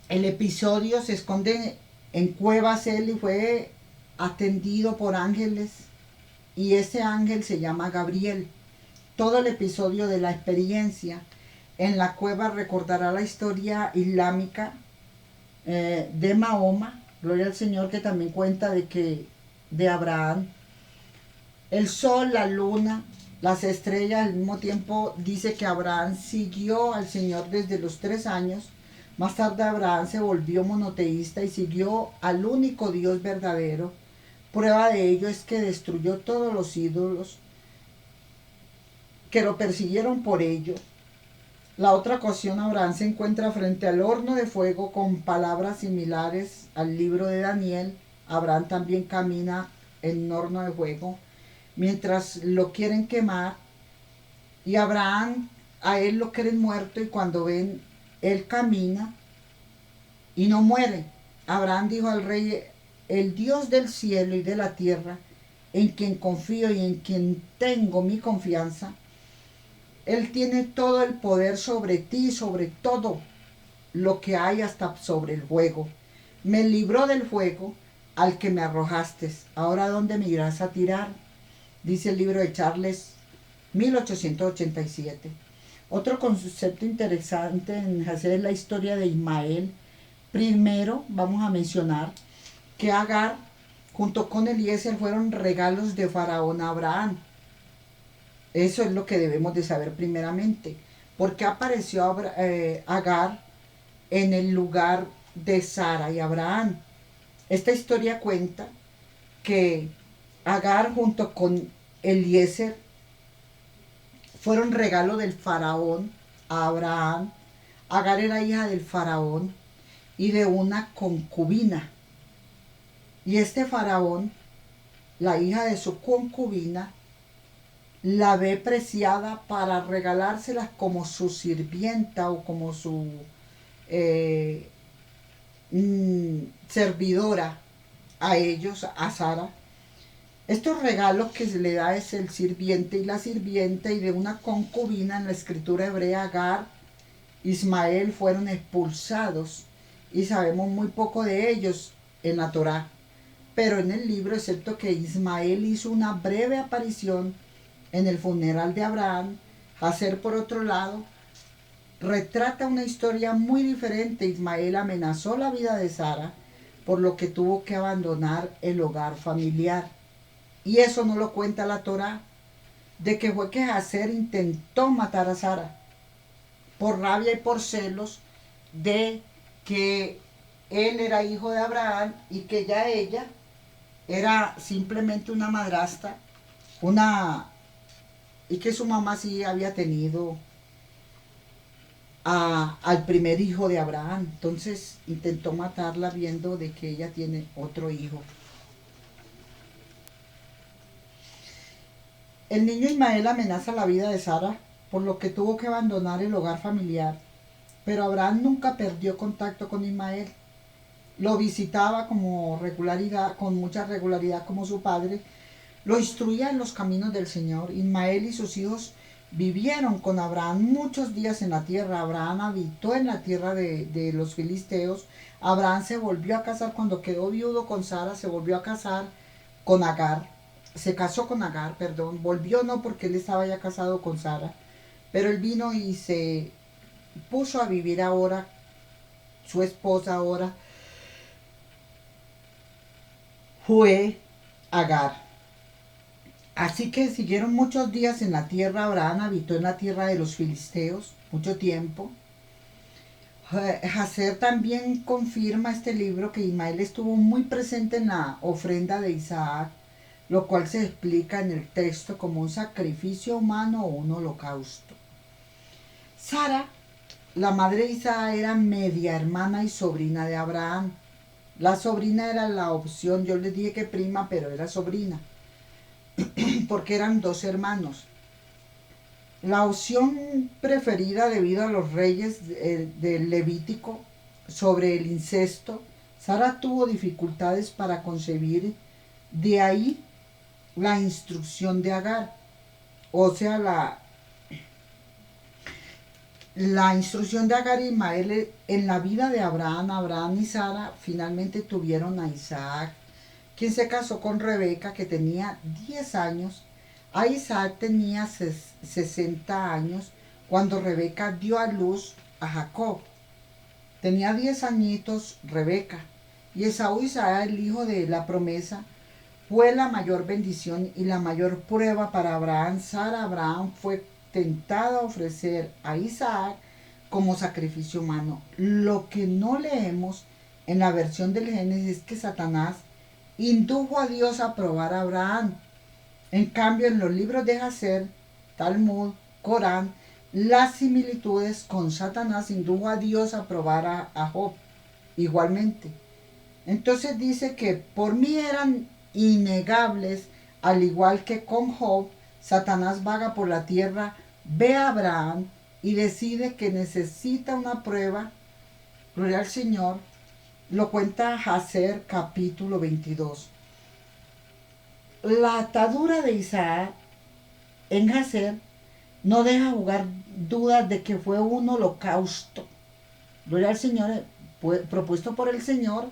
el episodio se esconde en cuevas. Él fue atendido por ángeles y ese ángel se llama Gabriel. Todo el episodio de la experiencia en la cueva recordará la historia islámica de Mahoma, gloria al Señor, que también cuenta de Abraham. El sol, la luna, las estrellas, al mismo tiempo dice que Abraham siguió al Señor desde los 3 años. Más tarde Abraham se volvió monoteísta y siguió al único Dios verdadero. Prueba de ello es que destruyó todos los ídolos que lo persiguieron por ello. La otra ocasión, Abraham se encuentra frente al horno de fuego con palabras similares al libro de Daniel, Abraham también camina en un horno de fuego mientras lo quieren quemar, y Abraham, a él lo quieren muerto, y cuando ven, él camina y no muere. Abraham dijo al rey: el Dios del cielo y de la tierra, en quien confío y en quien tengo mi confianza, Él tiene todo el poder sobre ti y sobre todo lo que hay, hasta sobre el fuego. Me libró del fuego al que me arrojaste. Ahora, ¿dónde me irás a tirar? Dice el libro de Charles, 1887. Otro concepto interesante en hacer es la historia de Ismael. Primero vamos a mencionar que Agar junto con Eliezer fueron regalos de Faraón a Abraham. Eso es lo que debemos de saber primeramente. ¿Por qué apareció Agar en el lugar de Sara y Abraham? Esta historia cuenta que Agar junto con Eliezer fueron regalo del faraón a Abraham. Agar era hija del faraón y de una concubina. Y este faraón, la hija de su concubina, la ve preciada para regalárselas como su sirvienta o como su servidora a ellos, a Sara. Estos regalos que se le da es el sirviente y la sirvienta, y de una concubina en la escritura hebrea, Agar, Ismael fueron expulsados, y sabemos muy poco de ellos en la Torá. Pero en el libro, excepto que Ismael hizo una breve aparición en el funeral de Abraham, Hazer, por otro lado, retrata una historia muy diferente. Ismael amenazó la vida de Sara, por lo que tuvo que abandonar el hogar familiar. Y eso no lo cuenta la Torá, de que fue que Hazer intentó matar a Sara por rabia y por celos de que él era hijo de Abraham y que ya ella era simplemente una madrastra, y que su mamá sí había tenido al primer hijo de Abraham. Entonces intentó matarla viendo de que ella tiene otro hijo. El niño Ismael amenaza la vida de Sara, por lo que tuvo que abandonar el hogar familiar. Pero Abraham nunca perdió contacto con Ismael. Lo visitaba con mucha regularidad como su padre. Lo instruía en los caminos del Señor. Ismael y sus hijos vivieron con Abraham muchos días en la tierra. Abraham habitó en la tierra de los filisteos. Abraham se volvió a casar cuando quedó viudo con Sara, se volvió a casar con Agar. Se casó con Agar, perdón. Volvió no, porque él estaba ya casado con Sara. Pero él vino y se puso a vivir ahora, su esposa ahora fue Agar. Así que siguieron muchos días en la tierra. Abraham habitó en la tierra de los filisteos mucho tiempo. Hazer también confirma este libro que Ismael estuvo muy presente en la ofrenda de Isaac, lo cual se explica en el texto como un sacrificio humano o un holocausto. Sara, la madre de Isaac, era media hermana y sobrina de Abraham. La sobrina era la opción, yo les dije que prima, pero era sobrina, porque eran dos hermanos. La opción preferida debido a los reyes del Levítico sobre el incesto. Sara tuvo dificultades para concebir, de ahí la instrucción de Agar. O sea, la instrucción de Agar y Ismael en la vida de Abraham. Abraham y Sara finalmente tuvieron a Isaac, quien se casó con Rebeca, que tenía 10 años. A Isaac tenía 60 años cuando Rebeca dio a luz a Jacob. Tenía 10 añitos Rebeca. Y Esaú, Isaac, el hijo de la promesa, fue la mayor bendición y la mayor prueba para Abraham. Sara, Abraham fue tentado a ofrecer a Isaac como sacrificio humano. Lo que no leemos en la versión del Génesis es que Satanás indujo a Dios a probar a Abraham. En cambio, en los libros de Hazer, Talmud, Corán, las similitudes con Satanás indujo a Dios a probar a Job igualmente. Entonces dice que por mí eran innegables, al igual que con Job, Satanás vaga por la tierra, ve a Abraham y decide que necesita una prueba. Gloria al Señor. Lo cuenta Jacer capítulo 22. La atadura de Isaac en Jacer no deja jugar dudas de que fue un holocausto. Gloria al Señor, propuesto por el Señor,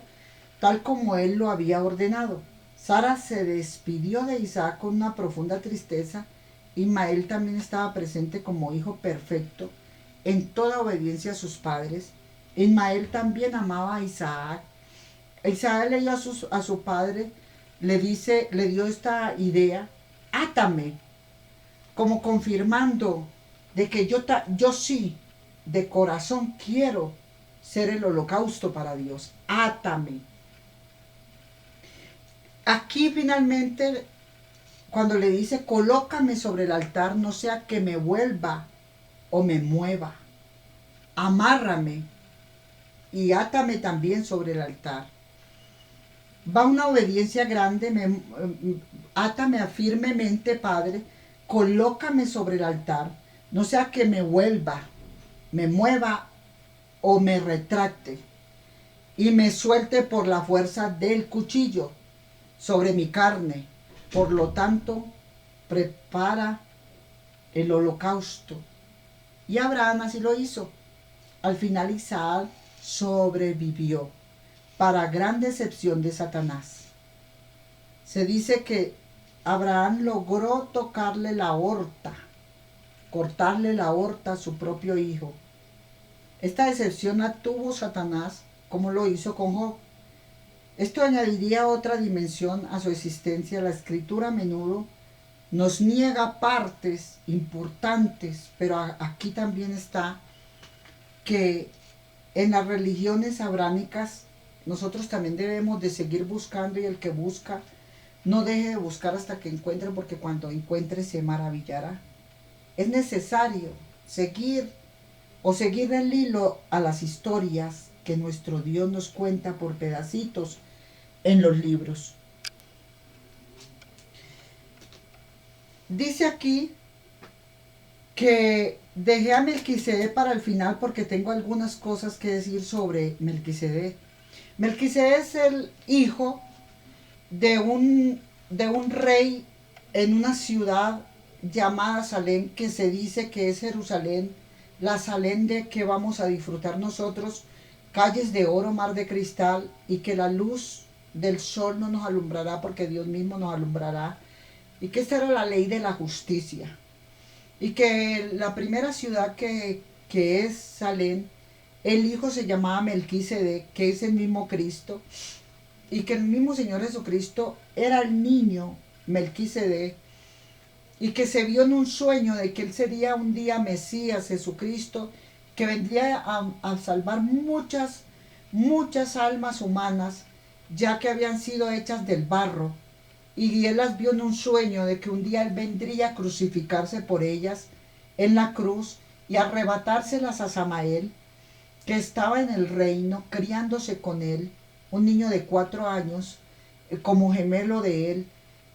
tal como él lo había ordenado. Sara se despidió de Isaac con una profunda tristeza. Ismael también estaba presente como hijo perfecto, en toda obediencia a sus padres. Ismael también amaba a Isaac. Isaac le dio a su padre, le dio esta idea: átame, como confirmando de que yo sí, de corazón quiero ser el holocausto para Dios. Átame. Aquí finalmente, cuando le dice, colócame sobre el altar, no sea que me vuelva o me mueva. Amárrame y átame también sobre el altar. Va una obediencia grande, átame firmemente, Padre, colócame sobre el altar, no sea que me vuelva, me mueva o me retracte y me suelte por la fuerza del cuchillo sobre mi carne. Por lo tanto, prepara el holocausto. Y Abraham así lo hizo. Al final Isaac sobrevivió, para gran decepción de Satanás. Se dice que Abraham logró tocarle la aorta, cortarle la aorta a su propio hijo. Esta decepción la tuvo Satanás, como lo hizo con Job. Esto añadiría otra dimensión a su existencia. La Escritura a menudo nos niega partes importantes, pero aquí también está que en las religiones abrámicas nosotros también debemos de seguir buscando, y el que busca no deje de buscar hasta que encuentre, porque cuando encuentre se maravillará. Es necesario seguir el hilo a las historias que nuestro Dios nos cuenta por pedacitos en los libros. Dice aquí que dejé a Melquisedec para el final porque tengo algunas cosas que decir sobre Melquisedec. Melquisedec es el hijo de un rey en una ciudad llamada Salem, que se dice que es Jerusalén, la Salem de que vamos a disfrutar nosotros, calles de oro, mar de cristal, y que la luz del sol no nos alumbrará porque Dios mismo nos alumbrará, y que esta era la ley de la justicia, y que la primera ciudad que es Salem, el hijo se llamaba Melquisedec, que es el mismo Cristo, y que el mismo Señor Jesucristo era el niño Melquisedec, y que se vio en un sueño de que él sería un día Mesías, Jesucristo, que vendría a salvar muchas almas humanas, ya que habían sido hechas del barro, y él las vio en un sueño de que un día él vendría a crucificarse por ellas en la cruz y arrebatárselas a Samael, que estaba en el reino, criándose con él, un niño de 4 años, como gemelo de él,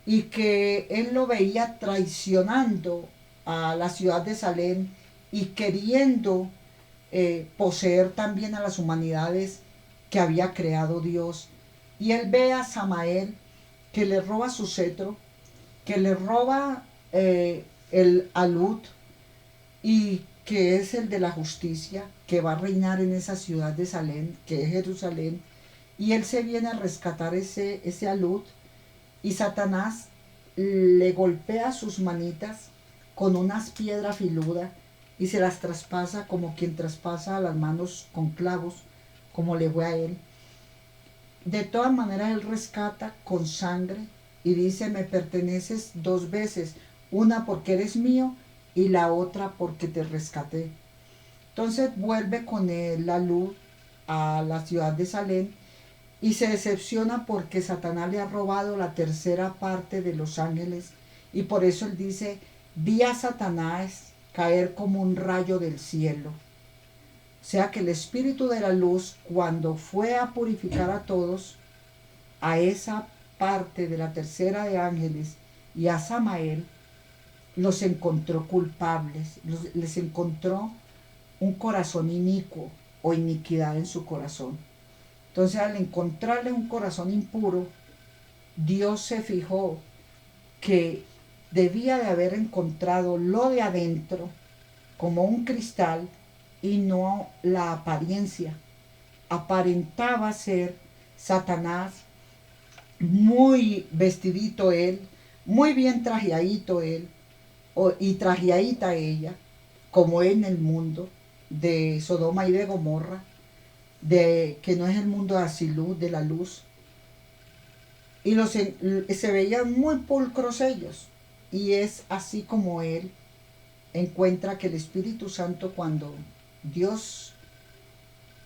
y que él lo veía traicionando a la ciudad de Salem y queriendo poseer también a las humanidades que había creado Dios. Y él ve a Samael, que le roba su cetro, que le roba el alud, y que es el de la justicia, que va a reinar en esa ciudad de Salem, que es Jerusalén, y él se viene a rescatar ese alud, y Satanás le golpea sus manitas con unas piedras filudas y se las traspasa como quien traspasa las manos con clavos, como le fue a él. De todas maneras él rescata con sangre y dice: me perteneces 2 veces, una porque eres mío y la otra porque te rescaté. Entonces vuelve con la luz a la ciudad de Salem y se decepciona porque Satanás le ha robado la 3ª parte de los ángeles, y por eso él dice: vi a Satanás caer como un rayo del cielo. O sea que el espíritu de la luz, cuando fue a purificar a todos, a esa parte de la tercera de ángeles y a Samael, los encontró culpables, les encontró un corazón inicuo o iniquidad en su corazón. Entonces, al encontrarle un corazón impuro, Dios se fijó que debía de haber encontrado lo de adentro como un cristal y no la apariencia. Aparentaba ser Satanás, muy vestidito él, muy bien trajeadito él, y trajeadita ella, como en el mundo de Sodoma y de Gomorra, que no es el mundo de Asilú, de la luz. Y se veían muy pulcros ellos. Y es así como él encuentra que el Espíritu Santo, cuando Dios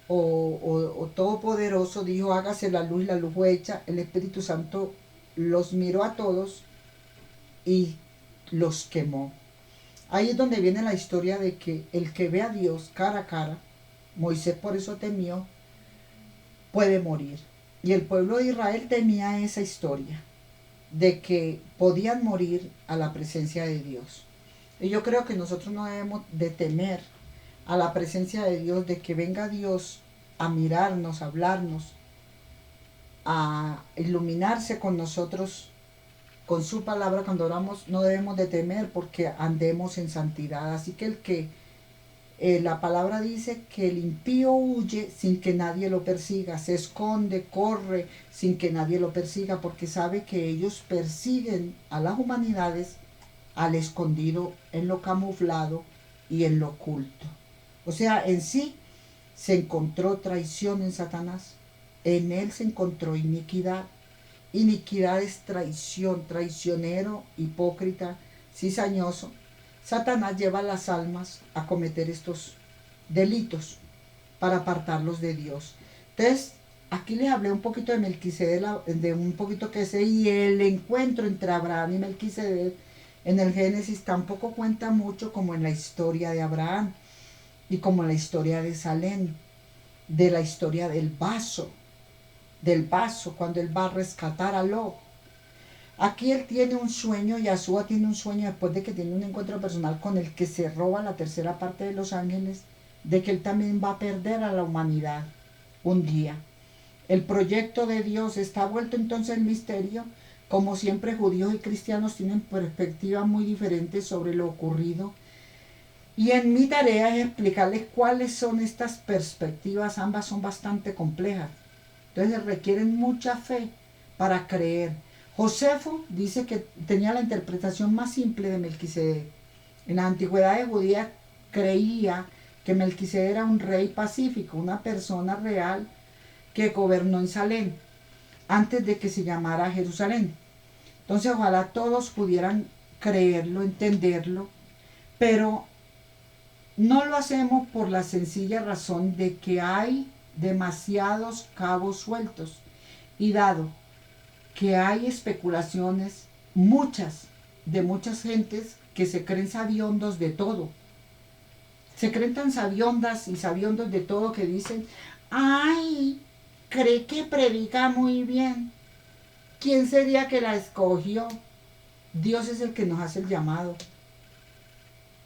o Todopoderoso dijo hágase la luz fue hecha, el Espíritu Santo los miró a todos y los quemó. Ahí es donde viene la historia de que el que ve a Dios cara a cara, Moisés por eso temió, puede morir. Y el pueblo de Israel temía esa historia, de que podían morir a la presencia de Dios. Y yo creo que nosotros no debemos de temer a la presencia de Dios, de que venga Dios a mirarnos, a hablarnos, a iluminarse con nosotros, con su palabra cuando oramos. No debemos de temer porque andemos en santidad. Así que la palabra dice que el impío huye sin que nadie lo persiga, se esconde, corre sin que nadie lo persiga, porque sabe que ellos persiguen a las humanidades al escondido, en lo camuflado y en lo oculto. O sea, en sí se encontró traición en Satanás, en él se encontró iniquidad. Iniquidad es traición, traicionero, hipócrita, cizañoso. Satanás lleva a las almas a cometer estos delitos para apartarlos de Dios. Entonces, aquí les hablé un poquito de Melquisedec, de un poquito que sé, y el encuentro entre Abraham y Melquisedec en el Génesis tampoco cuenta mucho como en la historia de Abraham y como en la historia de Salem, de la historia del vaso, cuando él va a rescatar a Lot. Aquí él tiene un sueño, Yahshua tiene un sueño después de que tiene un encuentro personal con el que se roba la tercera parte de los ángeles, de que él también va a perder a la humanidad un día. El proyecto de Dios está vuelto entonces en misterio. Como siempre, judíos y cristianos tienen perspectivas muy diferentes sobre lo ocurrido. Y en mi tarea es explicarles cuáles son estas perspectivas. Ambas son bastante complejas. Entonces requieren mucha fe para creer. Josefo dice que tenía la interpretación más simple de Melquisedec. En la antigüedad judía creía que Melquisedec era un rey pacífico, una persona real que gobernó en Salem antes de que se llamara Jerusalén. Entonces ojalá todos pudieran creerlo, entenderlo, pero no lo hacemos por la sencilla razón de que hay demasiados cabos sueltos, y dado que hay especulaciones, de muchas gentes que se creen sabiondos de todo. Se creen tan sabiondas y sabiondos de todo que dicen, ay, cree que predica muy bien. ¿Quién sería que la escogió? Dios es el que nos hace el llamado.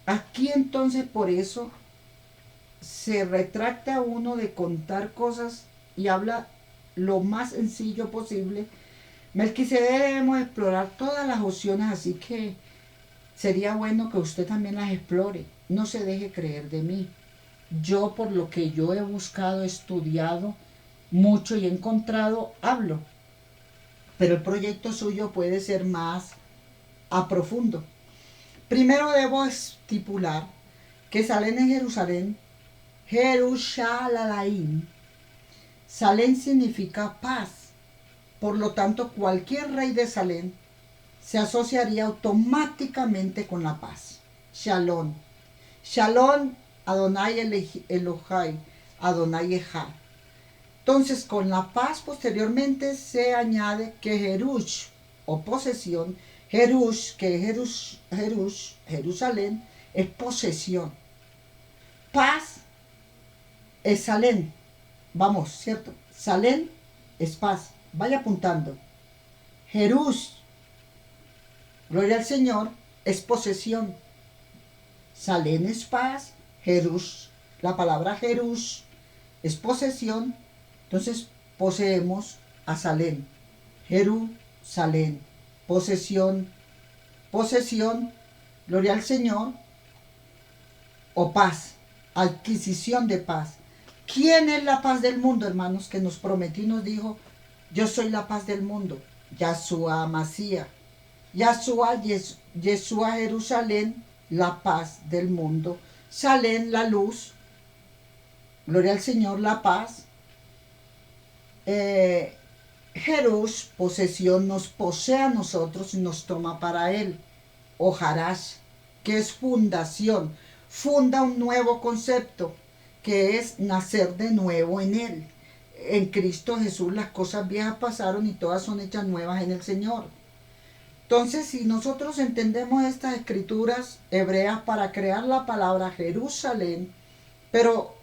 Aquí entonces por eso se retracta uno de contar cosas y habla lo más sencillo posible. Melquisedec debemos explorar todas las opciones, así que sería bueno que usted también las explore. No se deje creer de mí. Yo, por lo que yo he buscado, he estudiado mucho y he encontrado, hablo. Pero el proyecto suyo puede ser más a profundo. Primero debo estipular que Salem es Jerusalén, Jerusalén. Salem significa paz. Por lo tanto, cualquier rey de Salem se asociaría automáticamente con la paz. Shalom. Shalom, Adonai Elohai, Adonai Echad. Entonces, con la paz posteriormente se añade que Jerush, o posesión, Jerush, que es Jerusalén, es posesión. Paz es Salem. Vamos, ¿cierto? Salem es paz. vaya apuntando. Jerús, gloria al Señor, es posesión. Salén es paz, Jerús, la palabra Jerús es posesión, entonces poseemos a Salén. Jerusalén, posesión, posesión, gloria al Señor, o paz, adquisición de paz. ¿Quién es la paz del mundo, hermanos? Que nos prometió y nos dijo, yo soy la paz del mundo. Yahshua Masía, Yahshua Jerusalén, la paz del mundo. Salén, la luz, gloria al Señor, la paz. Jerús, posesión, nos posee a nosotros y nos toma para él. Ojarash, que es fundación, funda un nuevo concepto, que es nacer de nuevo en él. En Cristo Jesús las cosas viejas pasaron y todas son hechas nuevas en el Señor. Entonces, si nosotros entendemos estas escrituras hebreas para crear la palabra Jerusalén, pero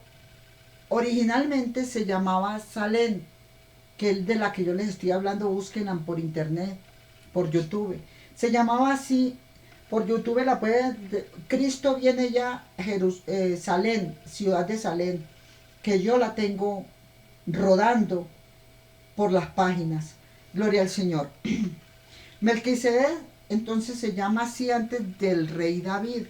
originalmente se llamaba Salén, que es de la que yo les estoy hablando, búsquenla por internet, por YouTube. Se llamaba así, por YouTube la pueden, Cristo viene ya, Salén, ciudad de Salén, que yo la tengo rodando por las páginas. Gloria al Señor. Melquisedec entonces se llama así antes del rey David.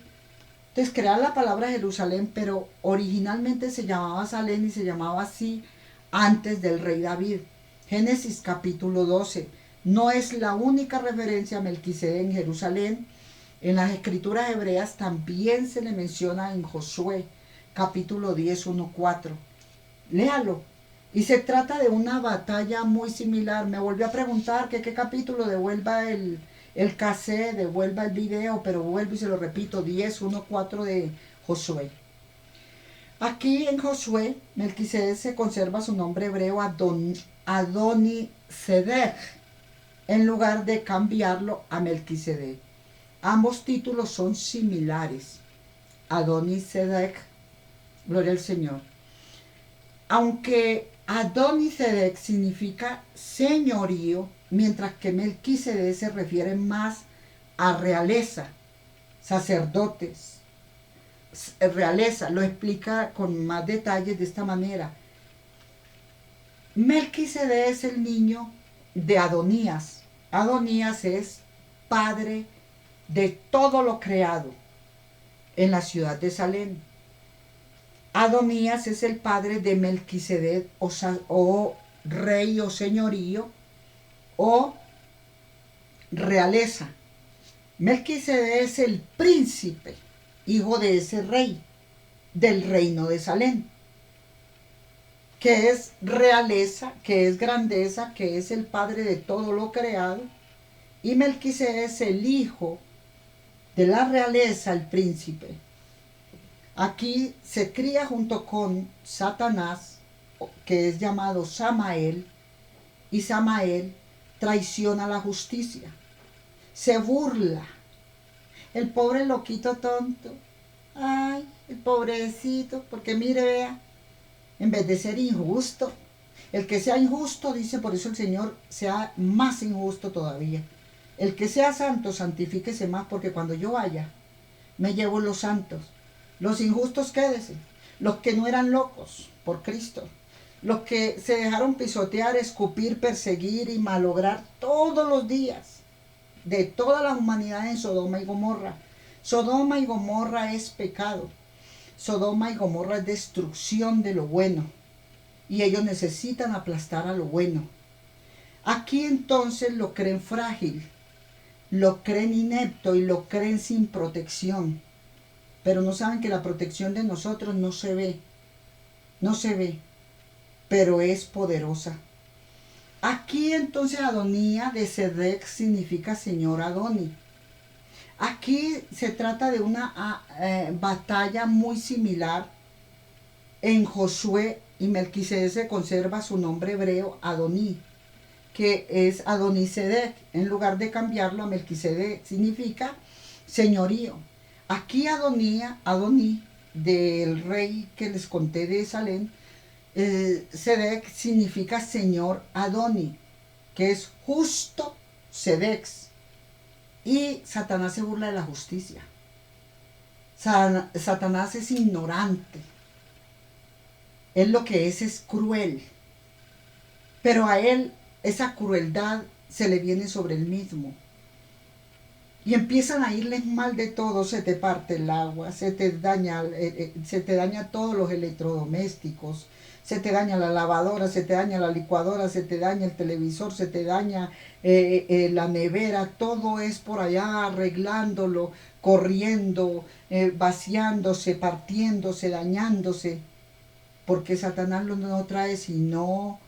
Entonces crea la palabra Jerusalén, pero originalmente se llamaba Salén y se llamaba así antes del rey David. Génesis capítulo 12. No es la única referencia a Melquisedec en Jerusalén. En las escrituras hebreas también se le menciona en Josué capítulo 10, 1, 4. Léalo. Y se trata de una batalla muy similar. Me volvió a preguntar que qué capítulo, devuelva el cassette, devuelva el video, pero vuelvo y se lo repito, 10, 1, 4 de Josué. Aquí en Josué, Melquisedec se conserva su nombre hebreo Adonisedec, en lugar de cambiarlo a Melquisedec. Ambos títulos son similares. Adonisedec, gloria al Señor. Aunque Adonisedec significa señorío, mientras que Melquisedec se refiere más a realeza, sacerdotes, realeza. Lo explica con más detalles de esta manera. Melquisedec es el niño de Adonías. Adonías es padre de todo lo creado en la ciudad de Salem. Adonías es el padre de Melquisedec, o rey o señorío o realeza. Melquisedec es el príncipe, hijo de ese rey del reino de Salem, que es realeza, que es grandeza, que es el padre de todo lo creado. Y Melquisedec es el hijo de la realeza, el príncipe. Aquí se cría junto con Satanás, que es llamado Samael, y Samael traiciona la justicia, se burla. El pobre loquito tonto, ay, el pobrecito, porque mire, vea, en vez de ser injusto, el que sea injusto, dice, por eso el Señor sea más injusto todavía. El que sea santo, santifíquese más, porque cuando yo vaya, me llevo los santos. Los injustos quédense, los que no eran locos por Cristo, los que se dejaron pisotear, escupir, perseguir y malograr todos los días de toda la humanidad en Sodoma y Gomorra. Sodoma y Gomorra es pecado. Sodoma y Gomorra es destrucción de lo bueno. Y ellos necesitan aplastar a lo bueno. Aquí entonces lo creen frágil, lo creen inepto y lo creen sin protección. Pero no saben que la protección de nosotros no se ve. No se ve, pero es poderosa. Aquí entonces Adonía de Sedec significa Señor Adoni. Aquí se trata de una batalla muy similar. En Josué y Melquisedec se conserva su nombre hebreo Adoní, que es Adonisedec. En lugar de cambiarlo a Melquisedec, significa señorío. Aquí Adoní, del rey que les conté de Salem, Sedec significa Señor Adoni. que es justo Sedex. Y Satanás se burla de la justicia. Satanás es ignorante. Él lo que es cruel. Pero a él esa crueldad se le viene sobre él mismo. Y empiezan a irles mal de todo, se te parte el agua, se te daña todos los electrodomésticos, se te daña la lavadora, se te daña la licuadora, se te daña el televisor, se te daña la nevera, todo es por allá arreglándolo, corriendo, vaciándose, partiéndose, dañándose, porque Satanás no trae sino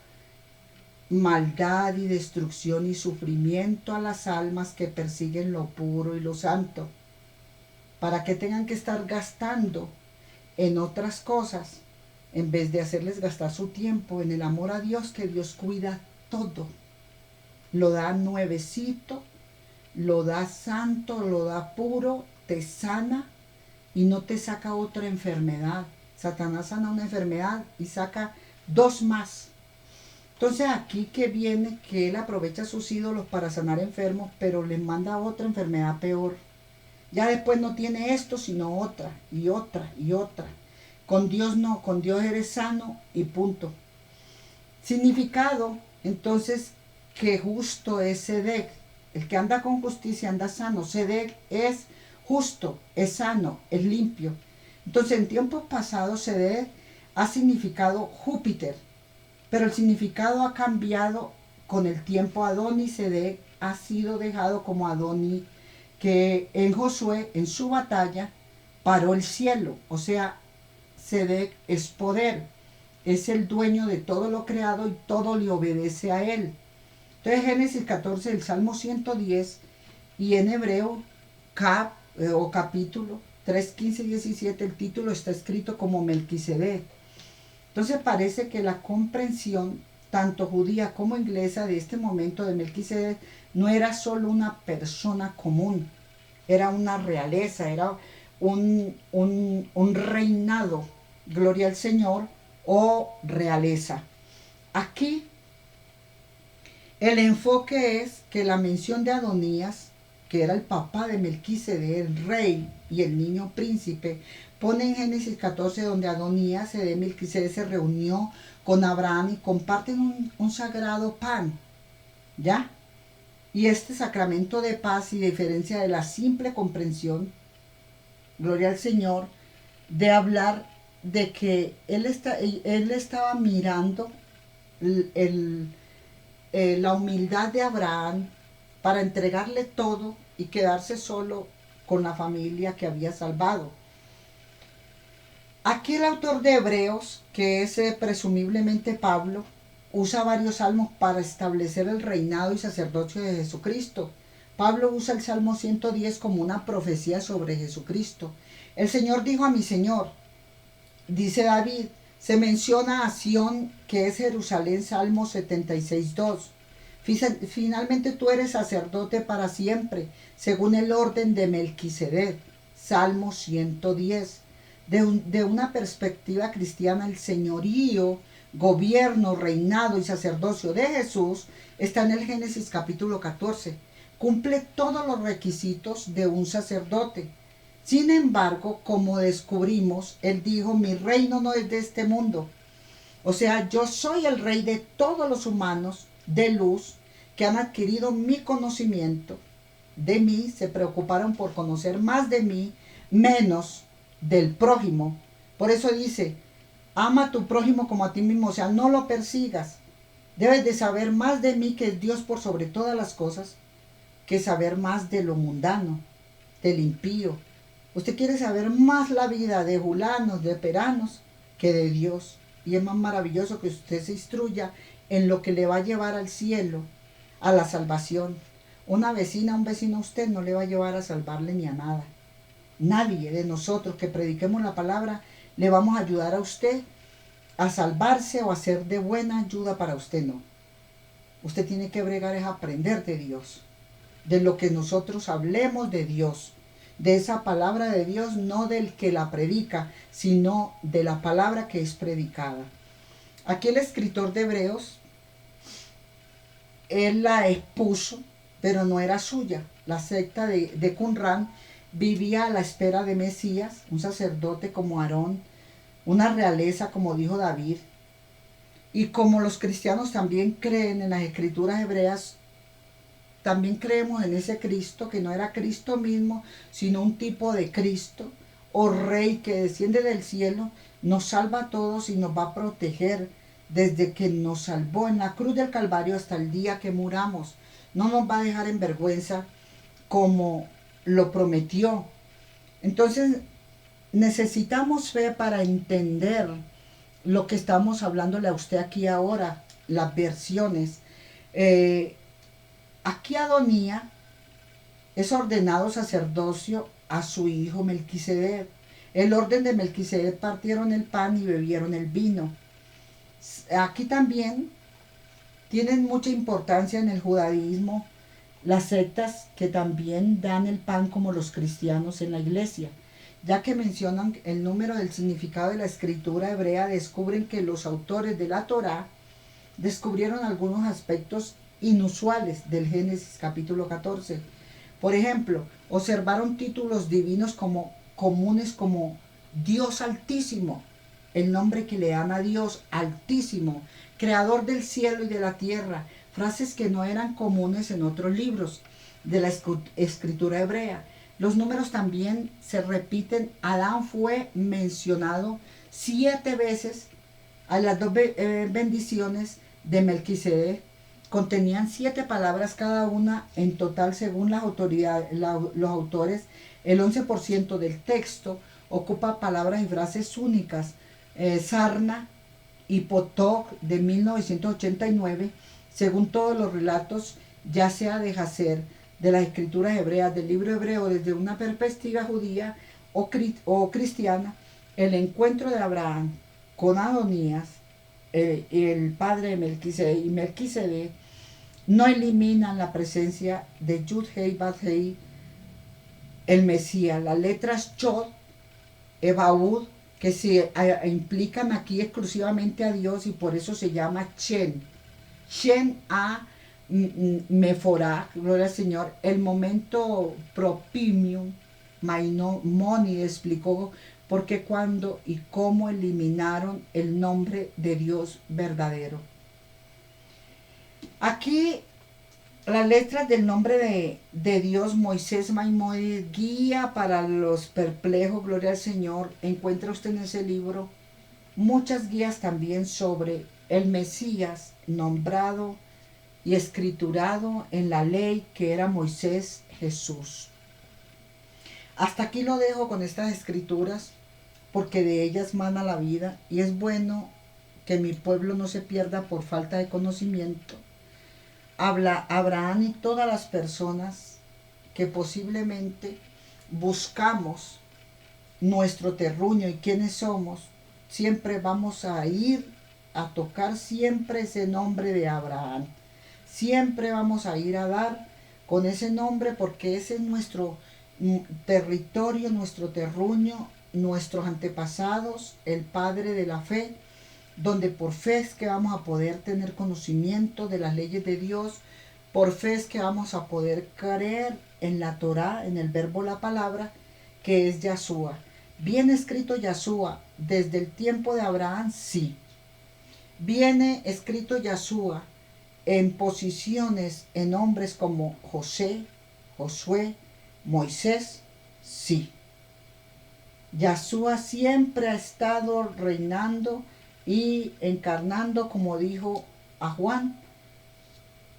maldad y destrucción y sufrimiento a las almas que persiguen lo puro y lo santo, para que tengan que estar gastando en otras cosas, en vez de hacerles gastar su tiempo en el amor a Dios, que Dios cuida todo, lo da nuevecito, lo da santo, lo da puro, te sana y no te saca otra enfermedad. Satanás sana una enfermedad y saca dos más. Entonces aquí que viene que él aprovecha sus ídolos para sanar enfermos, pero les manda otra enfermedad peor. Ya después no tiene esto, sino otra, y otra, y otra. Con Dios no, con Dios eres sano y punto. Significado, entonces, que justo es Sedec. El que anda con justicia anda sano. Sedec es justo, es sano, es limpio. Entonces, en tiempos pasados, Sedec ha significado Júpiter. Pero el significado ha cambiado con el tiempo. Adoni Sedec ha sido dejado como Adoni, que en Josué, en su batalla, paró el cielo. O sea, Sedec es poder, es el dueño de todo lo creado y todo le obedece a él. Entonces Génesis 14, el Salmo 110, y en hebreo, capítulo 3, 15 y 17, el título está escrito como Melquisedec. Entonces parece que la comprensión, tanto judía como inglesa, de este momento de Melquisedec, no era solo una persona común, era una realeza, era un reinado, gloria al Señor, o realeza. Aquí el enfoque es que la mención de Adonías, que era el papá de Melquisedec, el rey y el niño príncipe, pone en Génesis 14 donde Adonías de Melquisedec se reunió con Abraham y comparten un sagrado pan, ¿ya? Y este sacramento de paz, y diferencia de la simple comprensión, gloria al Señor, de hablar de que él estaba mirando la humildad de Abraham para entregarle todo y quedarse solo con la familia que había salvado. Aquí el autor de Hebreos, que es presumiblemente Pablo, usa varios salmos para establecer el reinado y sacerdocio de Jesucristo. Pablo usa el Salmo 110 como una profecía sobre Jesucristo. El Señor dijo a mi Señor, dice David, se menciona a Sión, que es Jerusalén, Salmo 76:2. Finalmente tú eres sacerdote para siempre, según el orden de Melquisedec, Salmo 110. De una perspectiva cristiana, el señorío, gobierno, reinado y sacerdocio de Jesús está en el Génesis capítulo 14. Cumple todos los requisitos de un sacerdote. Sin embargo, como descubrimos, él dijo, mi reino no es de este mundo. O sea, yo soy el rey de todos los humanos de luz que han adquirido mi conocimiento de mí, se preocuparon por conocer más de mí, menos del prójimo. Por eso dice, ama a tu prójimo como a ti mismo, o sea, no lo persigas. Debes de saber más de mí, que es Dios por sobre todas las cosas, que saber más de lo mundano, del impío. Usted quiere saber más la vida de julanos, de peranos, que de Dios. Y es más maravilloso que usted se instruya en lo que le va a llevar al cielo, a la salvación. Una vecina, un vecino a usted no le va a llevar a salvarle ni a nada. Nadie de nosotros que prediquemos la palabra le vamos a ayudar a usted a salvarse o a ser de buena ayuda para usted, no. Usted tiene que bregar es aprender de Dios, de lo que nosotros hablemos de Dios, de esa palabra de Dios, no del que la predica, sino de la palabra que es predicada. Aquí el escritor de Hebreos él la expuso, pero no era suya. La secta de Qumran vivía a la espera de Mesías, un sacerdote como Aarón, una realeza como dijo David. Y como los cristianos también creen en las escrituras hebreas, también creemos en ese Cristo, que no era Cristo mismo, sino un tipo de Cristo, o Rey que desciende del cielo, nos salva a todos y nos va a proteger desde que nos salvó en la cruz del Calvario hasta el día que muramos. No nos va a dejar en vergüenza como lo prometió. Entonces necesitamos fe para entender lo que estamos hablándole a usted aquí ahora, las versiones. Aquí Adonía es ordenado sacerdocio a su hijo Melquisedec. El orden de Melquisedec: partieron el pan y bebieron el vino. Aquí también tienen mucha importancia en el judaísmo las sectas que también dan el pan como los cristianos en la iglesia. Ya que mencionan el número del significado de la escritura hebrea, descubren que los autores de la Torá descubrieron algunos aspectos inusuales del Génesis capítulo 14. Por ejemplo, observaron títulos divinos como comunes como Dios Altísimo, el nombre que le dan a Dios Altísimo, Creador del cielo y de la tierra, frases que no eran comunes en otros libros de la escritura hebrea. Los números también se repiten. Adán fue mencionado 7 veces. A las 2 bendiciones de Melquisedec contenían 7 palabras cada una. En total, según las autoridades, los autores, el 11% del texto ocupa palabras y frases únicas. Sarna y Potok de 1989, según todos los relatos, ya sea de Hazer, de las escrituras hebreas, del libro hebreo, desde una perspectiva judía o cristiana, el encuentro de Abraham con Adonías, el padre de Melquisedec y Melquisedec, no eliminan la presencia de Yud-Hei Bad-Hei, el Mesías. Las letras Chod, Ebaud, que se implican aquí exclusivamente a Dios, y por eso se llama Shen. Shen a Meforah, gloria al Señor. El momento propimium, Maimónides explicó por qué, cuándo y cómo eliminaron el nombre de Dios verdadero. Aquí las letras del nombre de Dios, Moisés Maimónides, guía para los perplejos, gloria al Señor. Encuentra usted en ese libro muchas guías también sobre el Mesías nombrado y escriturado en la ley, que era Moisés, Jesús. Hasta aquí lo dejo con estas escrituras, porque de ellas mana la vida, y es bueno que mi pueblo no se pierda por falta de conocimiento. Habla Abraham y todas las personas que posiblemente buscamos nuestro terruño y quiénes somos. Siempre vamos a ir a tocar siempre ese nombre de Abraham. Siempre vamos a ir a dar con ese nombre, porque ese es nuestro territorio, nuestro terruño, nuestros antepasados, el padre de la fe, donde por fe es que vamos a poder tener conocimiento de las leyes de Dios. Por fe es que vamos a poder creer en la Torá, en el verbo, la palabra, que es Yahshua. ¿Viene escrito Yahshua desde el tiempo de Abraham? Sí. ¿Viene escrito Yahshua en posiciones, en hombres como José, Josué, Moisés? Sí. Yahshua siempre ha estado reinando y encarnando, como dijo a Juan.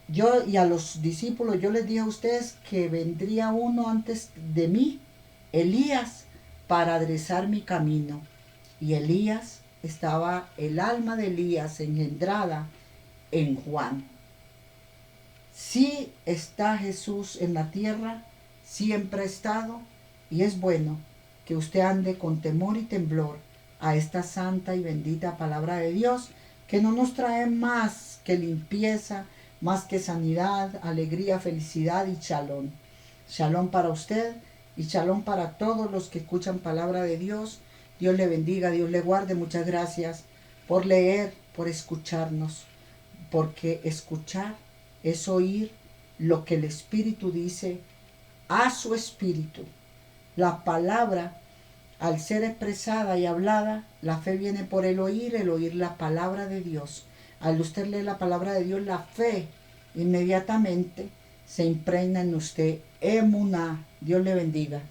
Yo y a los discípulos, yo les dije a ustedes que vendría uno antes de mí, Elías, para aderezar mi camino. Y Elías estaba, el alma de Elías engendrada en Juan. Sí está Jesús en la tierra, siempre ha estado, y es bueno que usted ande con temor y temblor a esta santa y bendita palabra de Dios, que no nos trae más que limpieza, más que sanidad, alegría, felicidad y shalom. Shalom para usted y shalom para todos los que escuchan palabra de Dios. Dios le bendiga, Dios le guarde. Muchas gracias por leer, por escucharnos, porque escuchar es oír lo que el Espíritu dice a su espíritu. La palabra, al ser expresada y hablada, la fe viene por el oír la palabra de Dios. Al usted leer la palabra de Dios, la fe inmediatamente se impregna en usted. Emuná. Dios le bendiga.